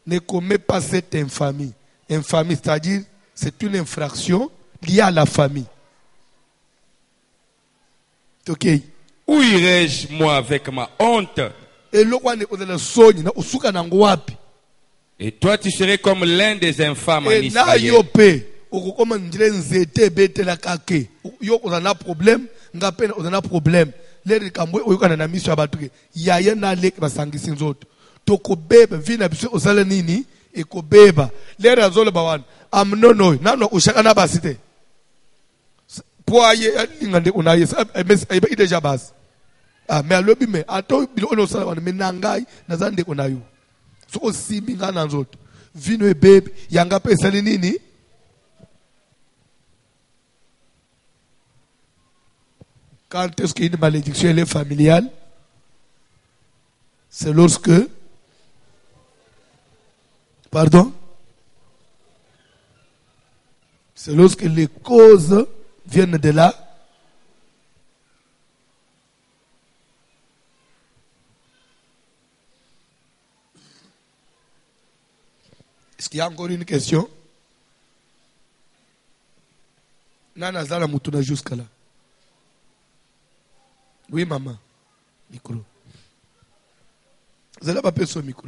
Ne commets pas cette infamie. Infamie, c'est-à-dire, c'est une infraction liée à la famille. Ok. Où irai-je, moi, avec ma honte? Et toi, tu serais comme l'un des infâmes en Israël. Tokobeba vina biso osala nini ekobeba lere azolo bawana amnono nano ushaka na basite poaye ngande unaye ebe ideja bas me alobi me ato bilo ono sala wana menangai nazande unayo so osimi ngana nzoto vino ebebe yanga pesa nini. Quand est-ce qu'il y a une malédiction familiale? C'est lorsque pardon? C'est lorsque les causes viennent de là. Est-ce qu'il y a encore une question? Nana Zala Mutuna jusqu'à là. Oui, maman. Micro. Zala pas son micro.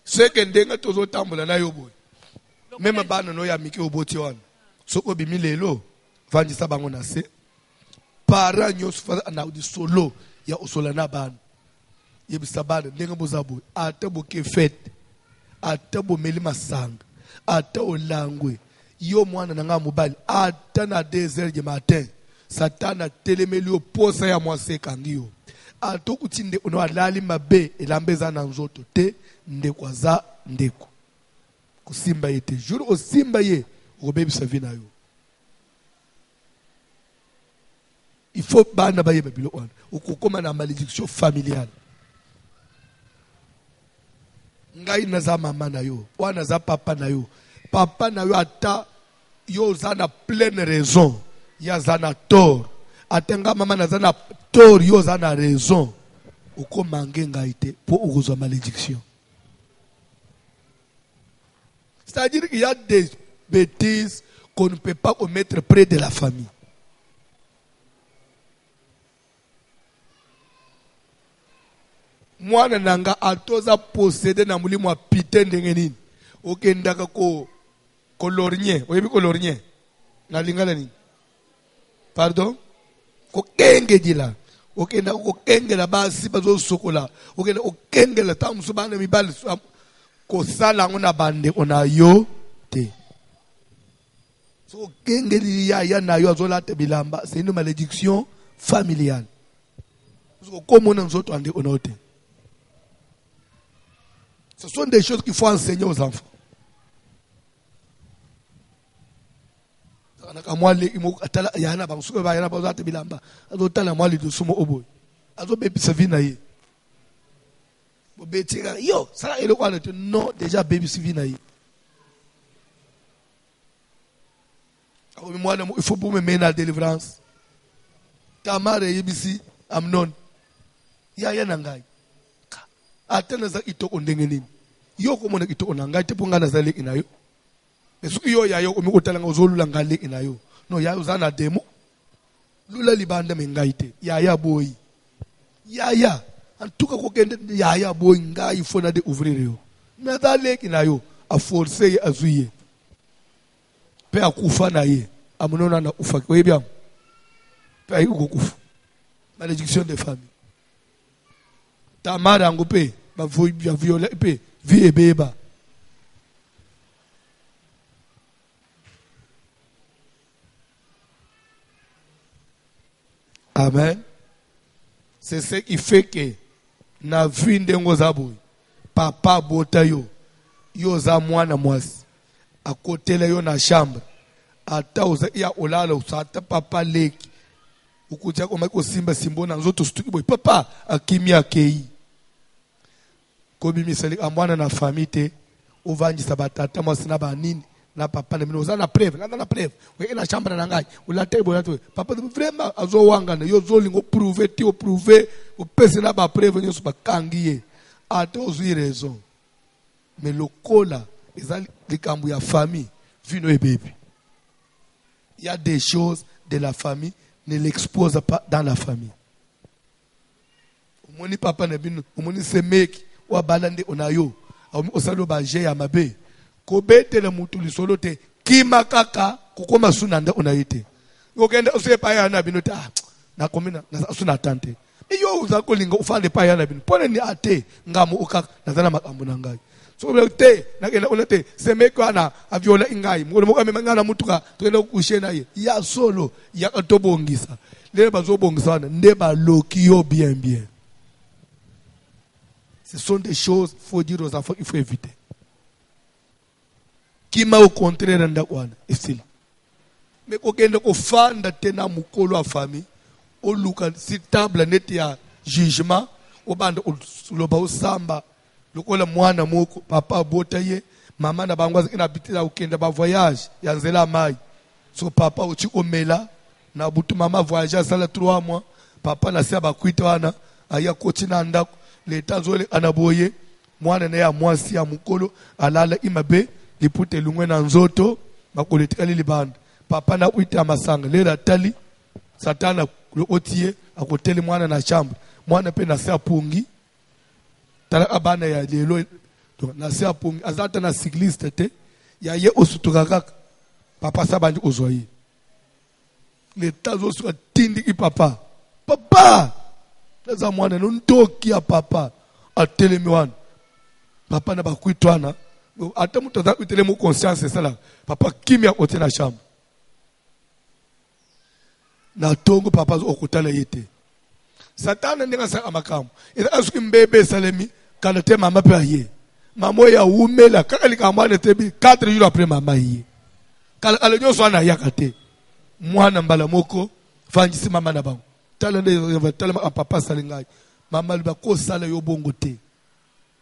C'est que ndenga tozo tambola na yo boy. Même bana no ya miki oboti wana. Soko bimi lelo vandisa bango na se. Para nyos fa na udi solo ya osola na bana. Yebisa bana ndenga boza boy. Ate boke fete. ata bomeli masanga ata olangwe yo mwana nanga mobali ata na 2h du matin satana telemeli oposa ya mwase kangiyo ata kutinde ono alali mabe elambeza na nzoto te ndeko aza ndeko kusimba ye te jour osimba ye okobebisa vi na yo. Il faut bana baye babilo wana okokoma na malédiction familiale. Ngai naza mama na yo wana za papa na yo ata yo za na pleine raison ya za na tort atenga mama na za na tort yo za na raison okomange ngai te po okozwa malédiction. C'est-à-dire qu'il y a des bêtises qu'on ne peut pas commettre près de la famille. Mwana nanga atoza posséder na mulimo wa pite ndenge nini okendaka ko lorgné oyebi ko lorgné na lingala nini pardon ko kenge dila okenda ko kengela basi bazo sokola okenda okengela tamuso bana mibali ko sala ngona bande ona yo te so kengeli ya na yo azola te bilamba c'est une malédiction familiale so comme on nzoto ande onote. Ce sont des choses qu'il faut enseigner aux enfants. Non, déjà baby sivinaï. Il faut pour me mener à la délivrance. Tamar et Yebisi, Amnon. Yaya Nangai. Atena za ito ondenge nini yo ko mona ito onanga te ponga na zale inayo esu yo ya yo omikotala ngozolula ngale inayo no ya uzana demo lula libanda mengaite ya boy ya antuka ko kende ya boy ngai fona de ouvrir yo na zale inayo a forcer azuye pe akufa na ye amunona na ufa ko yebia pe ayi ko kufa malédiction des familles tamara ngope ba violer pe vie et beba. Amen. C'est ce qui fait que na vie ndengo zaboy papa bota yo za mwana mwasi akotela yo na chambre ata uza ya olala usata papa leki ukutia kwa mako simba simbona nzoto stuki boy papa akimia kei kobi misali amwana na famille uvanji sabatata mwasina ba nini na papa na mino na preuve na preuve we na chambre na ngai ulate boy to papa vraiment azo wanga na yo zolingo prouver ti o prouver o pese na ba preuve nyo ba kangiye ata ozi raison mais le cola ezali likambu ya famille vino e bébé. Il y a des choses de la famille, ne l'expose pas dans la famille. Omoni papa na bino, omoni semeki wa balande onayo, osalo ba je ya mabe. Ko betele mutu lisolo te, kima kaka kokoma sunanda onayite. Ngokenda usepa ya na bino ta na komina na suna tante. Iyo uzako linga ufande pa ya na bino. Pone ni ate ngamu ukaka nazana makambo na ngai. So te nakenda onate semeki ana aviola ingai. Ngolo moka memangana mutuka twenda kushe naye. Ya solo ya tobongisa. Les bazobongisa nde ba lokio bien. Ce sont des choses, il faut dire aux enfants qu'il faut éviter. Qui m'a au contraire ndakwana, est-il? Mais kokende ko fanda tena mukolo wa famille, o luka si table net ya jugement, o banda loba osamba, lokola mwana moko papa botaye, mama na bangwaza ina bitila ukenda ba voyage, ya nzela mai. So papa uchi omela na butu mama voyage sala 3 mois, papa na sia ba kuita wana, aya kotina ndako. L'État zole anaboye mwana na ya mwasi ya mukolo alala imabe lipute lungwe na nzoto makoletikali libanda papa na uita masanga lera tali satana otie akoteli mwana na shamba mwana pe na sia pungi tala abana ya lelo na sia pungi azata na cycliste te ya ye osutuka papa sabandi ozoyi l'État zo sur tindi ki papa Naza mwana nuntoki ya papa atelemi wana papa na bakuitwana Attends, tu as eu mon conscience, c'est ça là. Papa, qui m'a ôté la chambre? Na tongo papa au côté là yete. Satan n'est pas à ma cam. Il a ce qu'un bébé salemi, quand le thème m'a payé. Maman ya oumela, quand elle a mal été 4 jours après maman y. Quand elle a soit na yakate. Moi na mbalamoko, fanjisi maman na bango. Tellement papa salingai. Maman ba ko sala yo bongo te.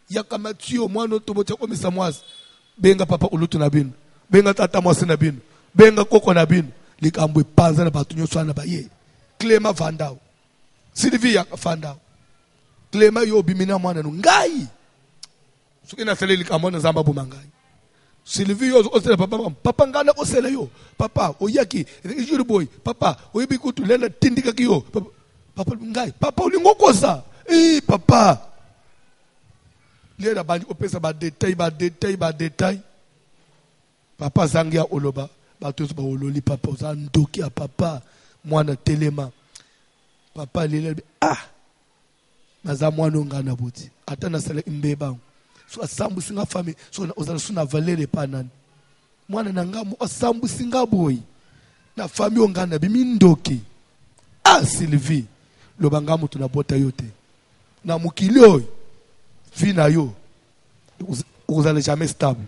Yakama tio moi no to bote comme ça moi. Benga papa ulutu na bino. Benga tata mwasi na bino. Benga koko na bino. Likambo panza na batunyo swana ba ye. Clément Vandao. Sylvie ya Vandao. Clément yo bimina mwana no ngai. Suki na sele likambo na zamba bumangai. Sylvie yo osele papa ngana osele yo. Papa oyaki ejuru boy. Papa oyibi kutu lena tindika kiyo. Papa ngai. Papa ulingokosa. Papa. Lera bandi opesa ba détail. Papa zangia oloba. Batos ba ololi papa zandoki a papa. Mwana telema. Papa lele naza mwana ngana boti. Ata na sala imbeba. So asambu singa fami. So ozala suna valere pa nani. Mwana nangamu asambu singa boy. Na fami ongana bimindoki. Sylvie. Lobangamu tunabota yote. Na mukili oyo. Fina yo. Vous allez jamais stable.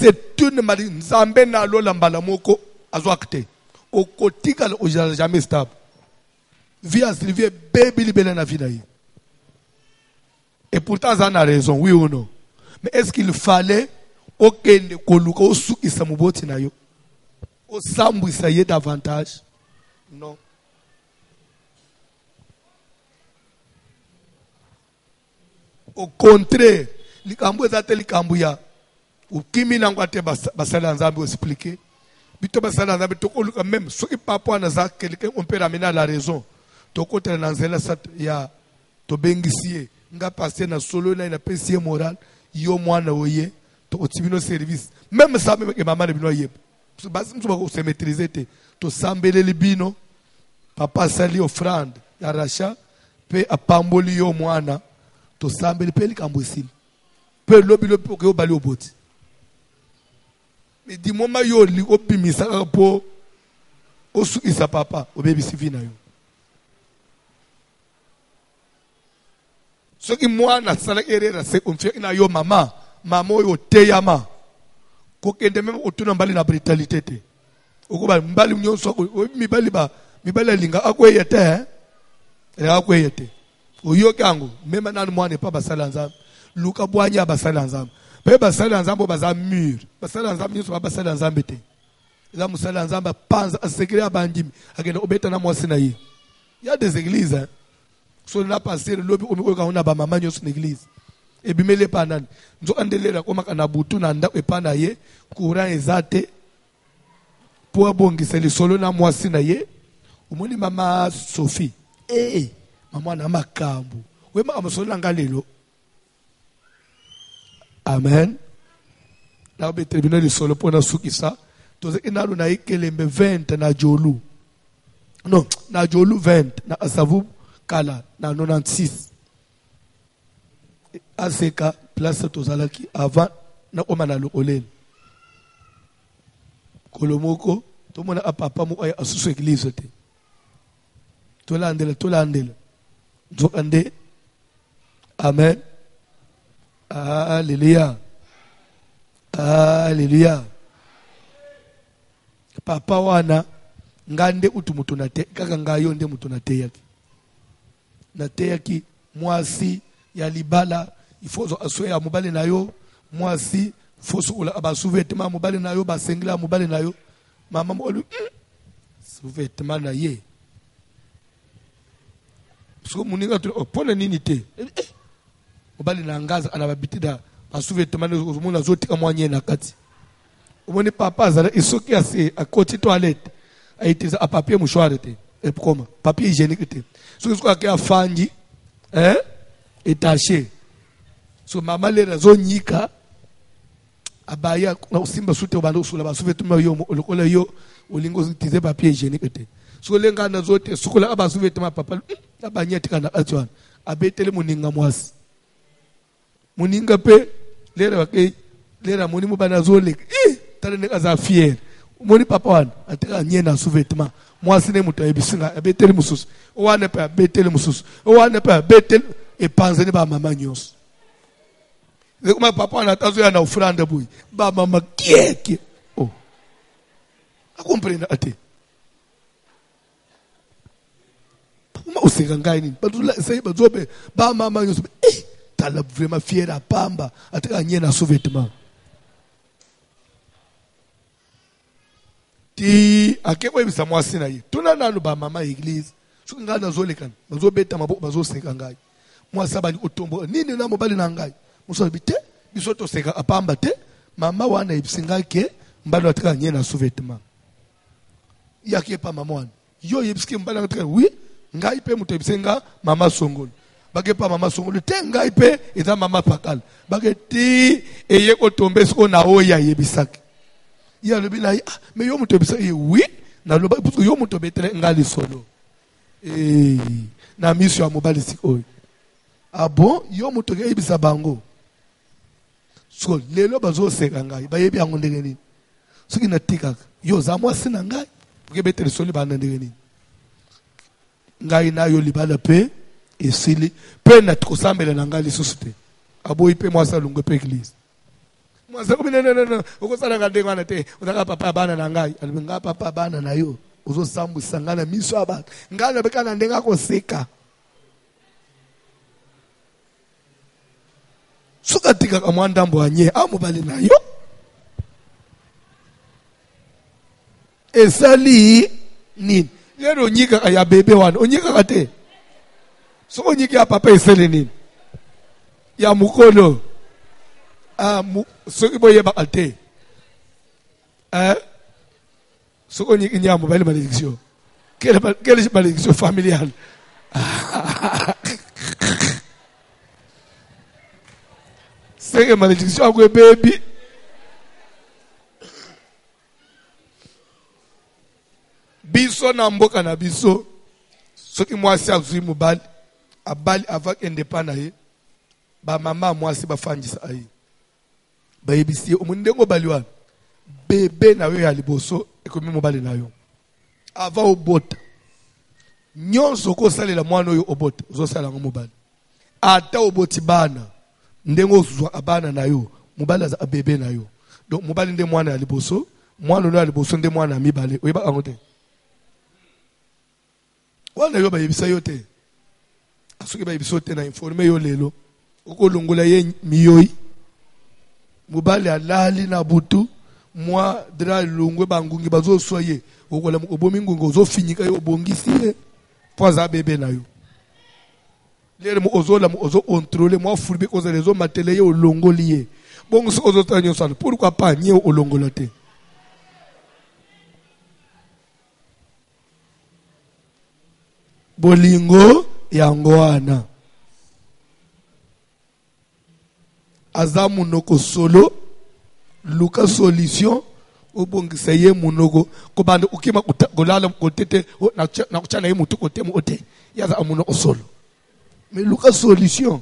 C'est une marie. Nzambe na lo lambala moko azwakte. Au kotika le ojala jamais stable. Via Sylvie baby libela na vida yi. Et pourtant ça a raison, oui ou non. Mais est-ce qu'il fallait okende koluka osukisa muboti na yo? Osambwisa ye davantage? Non. Au contraire, likambo ezate likambo ya ukimi nangwa te basala nzambe expliquer bito basala nzambe tokoluka même soki papa na za quelqu'un on peut ramener à la raison tokotela na nzela sat ya to bengisie nga passer na solo na pesi moral yo mwana oye to otibino service même ça même que maman bino yep basi mtu ba se maîtriser te to sambele libino papa sali offrande ya rachat pe apamboli yo mwana to sambele pe likambo sili pe lobi ko bali oboti. Mais dis-moi, yo li obimisa po osu isa papa obebi sivina yo. Ce qui moi na sala erreur c'est confier na yo mama yo teyama. Ko kende même otuna mbali na brutalité te. Okuba mbali nyonso mibali linga akweyete akweyete. Oyo kango même na mwana pa basala nzambe. Luka bwanya basala nzambe. Pe basala nzambe baza mur. Basala nzambe nso basala nzambe te. Eza musala nzambe panza asekere abandimi agenda obeta na mwasi na ye. Il y a des églises hein. So na passer lobi omiko ka ona ba mama nyoso na église. Ebimele pa nani. Nzo andelera koma kana butu na nda epa na ye courant ezate. Po abongisa lisolo na mwasi na ye. Omoni mama Sophie. Mama na makambu. Wema amusolo ngalelo. Amen. Na be terminer le solo pour na sukisa. Toze inalu na ikelembe 20 na jolu. Non, na jolu 20 na asavu kala na 96. Aseka place tozalaki avant na omana lo olel. Kolomoko to mona apapa mo ay asusu église te. Tolandela. Zokande. Amen. Alléluia. Alléluia. Papa wana ngande utumutu na te kaka ngayo nde mutu na te yaki. Na te yaki mwasi ya libala ifozo aswe ya mobali na yo mwasi foso ula abasuvetema mobali na yo basengela mobali na yo mama molu suvetema na ye. Parce muninga tu opona nini te. Mobali na ngaza anababitida basuvetema na zotika mwanye na kati. Omoni papa azala isoki ase akoti toilette aitiza a papier mouchoir te et comment papier hygiénique te so ko ka afangi étaché so mama le razo nyika abaya na usimba sute obando usula basuvetema yo lokola yo olingo tize papier hygiénique te so lenga na zote sukula abasuvetema papa abanyetika na atwana abetele muninga mwasi muninga pe lera moni mubana zole tala ne kaza fier moni papa wana ateka nyena sous-vêtement mwasi ne muta ebisinga abetele mususu owane pe abetele mususu owane pe abetele epanze ne ba mama nyos kuma papa wana tazo ya na ofrande boy ba mama kieke oh akomprenda ate uma useka ngai nini bazula sai bazobe ba mama nyos tala vraiment fier à pamba ateka nyena sous-vêtement ti akeko ebisa mwasi na ye tuna nanu ba mama église soki ngai nazolekana bazobeta maboko bazoseka ngai mwasi abali otombo nini na mobali na ngai musobi te biso toseka apamba te mama wana ebisi ngai ke mbali ateka nye na sous-vêtement yaki pa mama wana yo yebisi mbali ateka oui ngai pe muto ebisi nga mama songolo bage pa mama songolo te ngai pe eza mama pakala bage ti eye kotombe siko na oya yebisaki ya lobi na mais yo muto ebisa oui na loba parce que yo muto betele ngali solo na mission ya mobali siko ah bon yo muto ke ebisa bango so lelo bazoseka ngai bayebi yango ndenge nini soki natikaka yo za mwasi na ngai ke betele soli bana ndenge nini ngai nayo libala pe esili pe na tukosambela na ngai lisusu te aboyi pe mwasi alungwe pe église mwasi komi no okosala nga ndenge wana te ozaka papa bana na ngai alibi nga papa bana na yo ozosambwisa ngai na miso ya bana ngai nabeka na ndenge akoseka soka tikaka mwa ndambo anye amobali na yo esali nini lero onyikaka ya bebe wana onyikaka te soki onyiki ya papa esali nini ya mokolo soki boyebaka te soki onyiki nye ya mobali malédiction quelle malédiction familiale c'est que malédiction a baby biso na mboka na biso soki mwasi azwi mobali abali avant indépendant ye ba mama mwasi bafandisa ayi bayebisi omundengo bali wana bebe na yo ya liboso ekomi mobali na yo avant obota nyonso kosalela mwana oyo obota ozosala ngo mobali ata oboti bana ndengo ozwa abana na yo mobali aza bebe na yo donc mobali nde mwana ya liboso mwana no ya liboso nde mwana mibale oyeba ango te wana yo bayebisa yo te asoki bayebisa te na informe yo lelo okolongola ye miyoyi mobali alali na butu mwa dra lungwe bangungi bazoswa ye okola obomi ngungo ozofinyika yo obongisi ye po aza bebe na yo lere mo ozola mo ozo contrôler mo fulbe ko les hommes matele yo longoli ye bongo so ozo tanyo sana pourquoi pas nye olongola te bolingo yango wana aza munoko solo luka solution obongisa ye munoko kobanda ukima kolala kotete na kuchana ye mutu kote mo ote yaza amunoko solo mais luka solution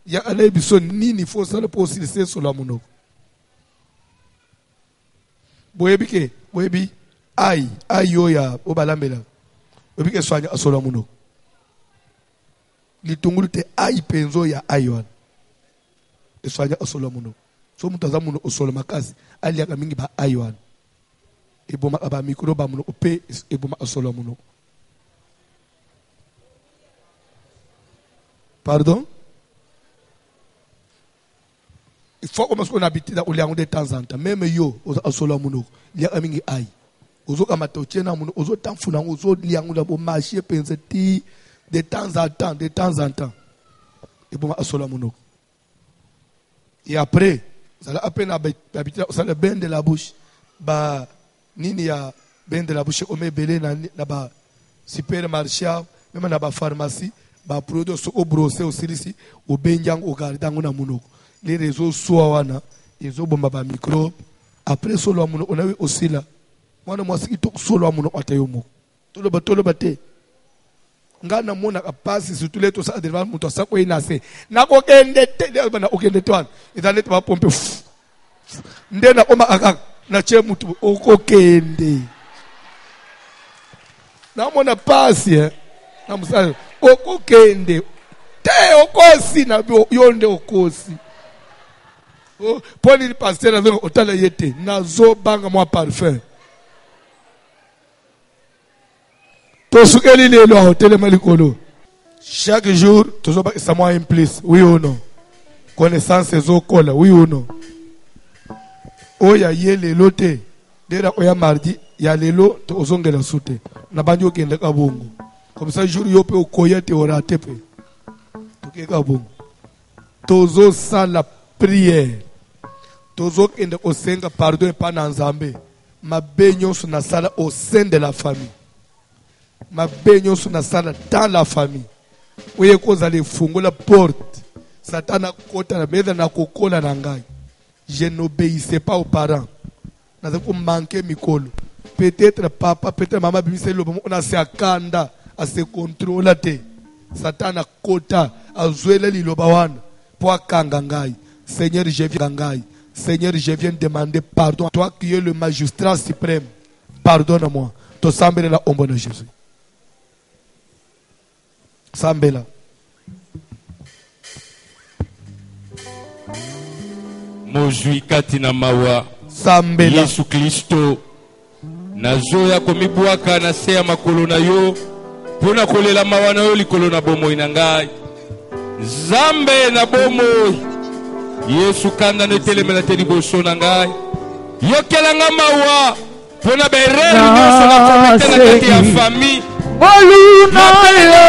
ya ala biso nini faut ça le possibilité sur la munoko boyebi ai yo ya obalambela boyebi ke soanya asola munoko litungulu te ai penzo ya aywan eswanya asola munoko so mutaza munoko osola makasi ali ya mingi ba aywan eboma aba mikro ba munoko pe eboma asola munoko. Pardon? Il faut qu'on habite dans le de temps en temps. Même yo, aux solo munoko, il y a un mingi aïe. Aux autres amatotiens, aux autres temps foulant, aux autres liens, aux marchés, penseti, de temps en temps, de temps en temps. Et bon, à solo munoko. Et après, ça a à peine habité, ça le bain de la bouche. Bah, nini ya bain de la bouche, on met belé na ba supermarché, même na ba pharmacie. Ba produit so obrosé aussi au benjang au gardango na munoko les réseaux soa wana ezo bomba ba micro après solo munoko on a eu aussi là mwana mwasi to solo munoko atayo moko tolo ba te ngana mona kapasi surtout les tous adevant muto sako inase nako kende te bana okende twana izalete ba pompe ndena oma akaka na che mutu okokende na mona pasi na musala okokende te okosi na yonde okosi poni pasteur na zo otala yete na zo banga moi parfum chaque jour, toujours ça m'a impliqué, oui ou non? Connaissance et zokola, oui ou non? Oh ya yele lote, dès oya mardi, ya lelo to ozonge la soute. Na banjo kende kabongo. Comme ça jour yo pe okoya te orate pe. To ke kabongo. Tozo sa la prière. Tozo kende osenga pardon pa na nzambe. Ma benyo na sala au sein de la famille. Ma benyo suna sala dans la famille. Oye koza le fungo la porte. Satana kota na meza na kokola na ngai. Je n'obéissais pas aux parents. Naza ko manquer mikolo. Peut-être papa, peut-être maman bimise lo on a se akanda, a se contrôler te. Satana kota azwela liloba wana po akanga ngai. Seigneur, je viens ngai. Seigneur, je viens demander pardon. Toi qui es le magistrat suprême. Pardonne-moi. To sambele la ombo na Jésus. Sambela. Mojui katina mawa. Sambela. Yesu Kristo. Nazoya komibwaka na se ya makolo na yo. Pona kolela mawa na yo likolo na bomoi na ngai. Zambe na bomoi. Yesu kanda ne telemela te liboso na ngai. Yokela nga mawa. Pona berere nyonso na komite na kati ya famille. Boluna yo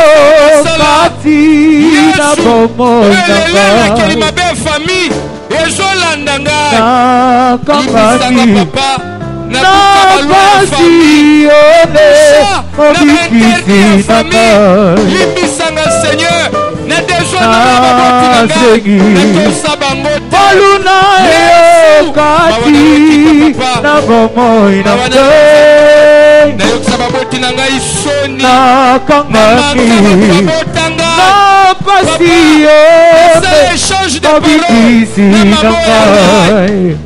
kati na bomoi na ngai. Kelima be famille ezolanda ngai. Na kambaki na basi one obikisi na ngai. Limbisanga Seigneur na dezona na sengi. Boluna yo kati na bomoi na ngai. Na yoksa baboti na ngai soni. Na kambaki na basi one obikisi na ngai.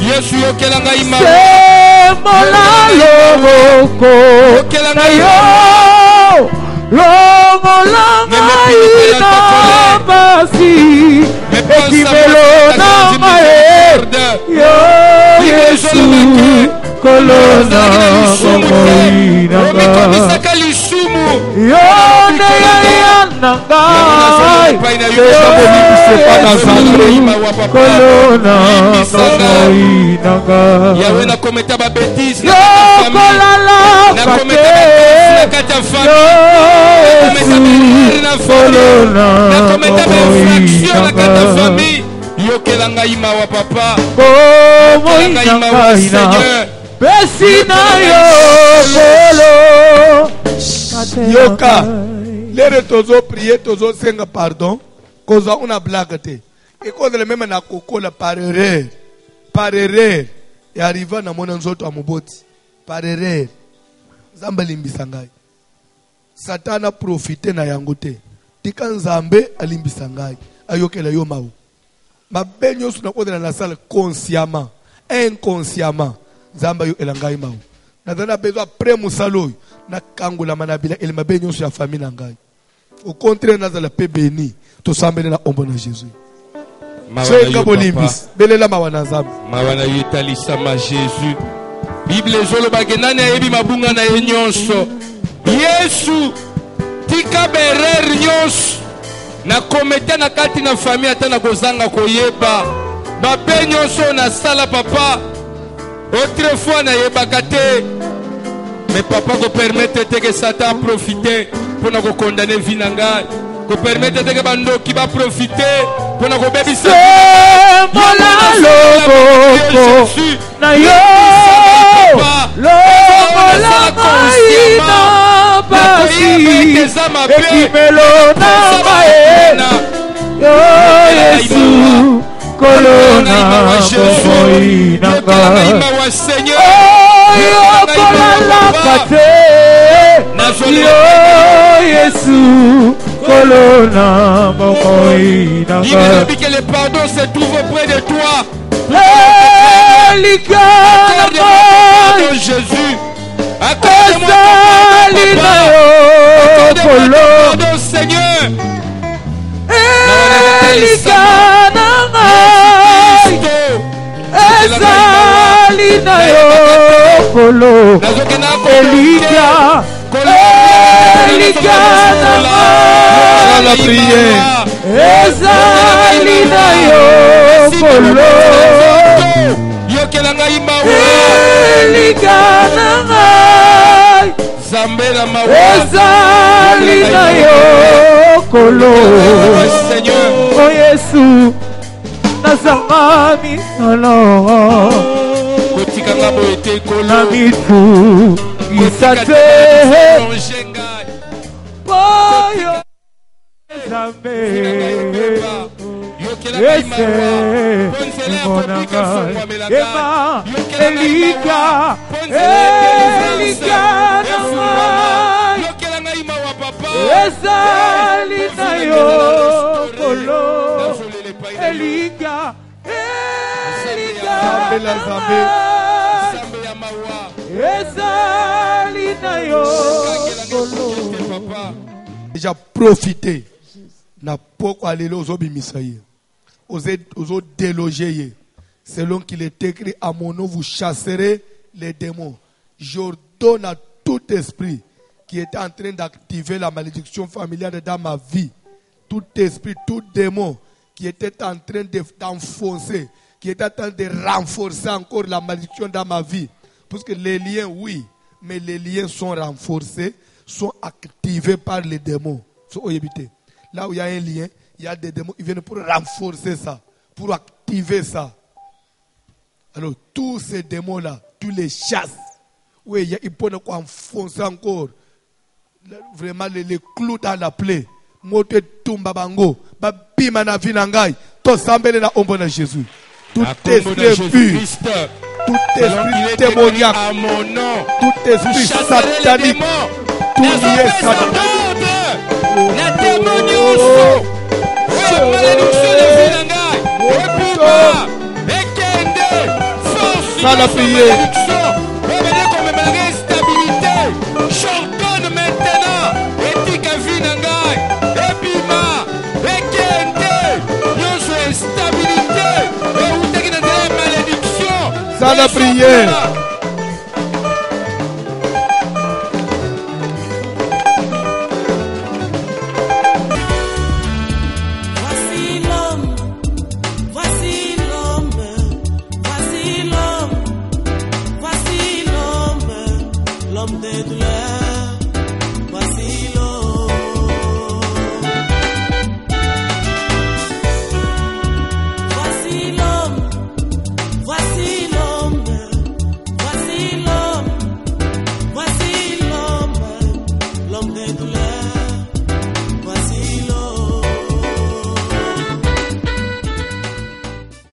Yesu yokela ngai ma mola loboko na yo lomola ngai na basi ekimelo na mae yo Yesu kolona bomoi na ngai yo neya na ngai kolona bomoi na ngai Yawe na kometa ba bêtise na kolala na kometa ba kata famille na kolona na kometa ba infraction na kata famille yokela ngai mawa papa bomoi na ngai na besi na yo bolo yoka lere tozo prier tozo senga pardon koza una blague te et koza le même na kokola par erreur et arriva na mona nzoto amoboti par erreur nzambe limbisa ngai satana profite na yango te tika nzambe alimbisa ngai ayokela yo mawu mabe nyonso na kodela na sala consciemment inconsciemment nzambe yo elangai mawu nazana besoin après musalo na kangola manabila ele mabe nyonso ya famille na ngai au contraire nazala pe béni to sambele na ombo na Jésus Chenga bolimbis belela mawana nzambe mawana yitalisa ma Jésus Bible zolo bagenani ayebi mabunga na ye nyonso Yesu tika berer nyonso na komete na kati na famille atana kozanga koyeba bape nyonso na sala papa autrefois na yebaka te mais papa ko permettre te que Satan profiter pour na ko condamner vie na ngai ko permettre te que bandoki ba profiter pour na ko bebisa mola loboko na yo lomola ngai na basi ekimelo na mae yo Yesu kolona bomoi na ngai oyo kolalaka te yo Yesu kolona mokoi na Dis que le pardon se trouve auprès de toi. Accorde-moi Jésus. Accorde-moi pardon, Seigneur. Ezali na yo kolo Elika la prière Ezali na yo kolo Yokela ngai mawa Elika na ngai Zambela mawa Ezali na yo kolo Seigneur Oh Yesu Nazamami alors Kotikanga boete kolo Namitu Isate Boyo Zambe Ese Monanga Ema Elika Elika Namai Ezali na yo Kolo Elika Elika Namai Ezali na yo Kolo. Déjà profité na poko alelo ozobimisa ye ozo déloger ye selon qu'il est écrit à mon nom vous chasserez les démons. J'ordonne à tout esprit qui était en train d'activer la malédiction familiale dans ma vie, tout esprit, tout démon qui était en train d'enfoncer, qui était en train de renforcer encore la malédiction dans ma vie, parce que les liens, oui, mais les liens sont renforcés, sont activés par les démons. Là où il y a un lien, il y a des démons, ils viennent pour renforcer ça, pour activer ça. Alors, tous ces démons-là, tous les chasses, oui, ils peuvent enfoncer encore vraiment les clous dans la plaie. Moto tumba bango, babima na vinangai, to sambele na ombo na Jésus. Tout esprit pur, tout esprit démoniaque, tout esprit satanique, tout lié satanique. La démonioso, malédiction de vinangai, epima, ekende, force de malédiction, revenez comme malgré stabilité, j'ordonne maintenant, etika vinangai, epima, ekende, yoso instabilité, et où t'es qui n'a pas malédiction, Ça la prière.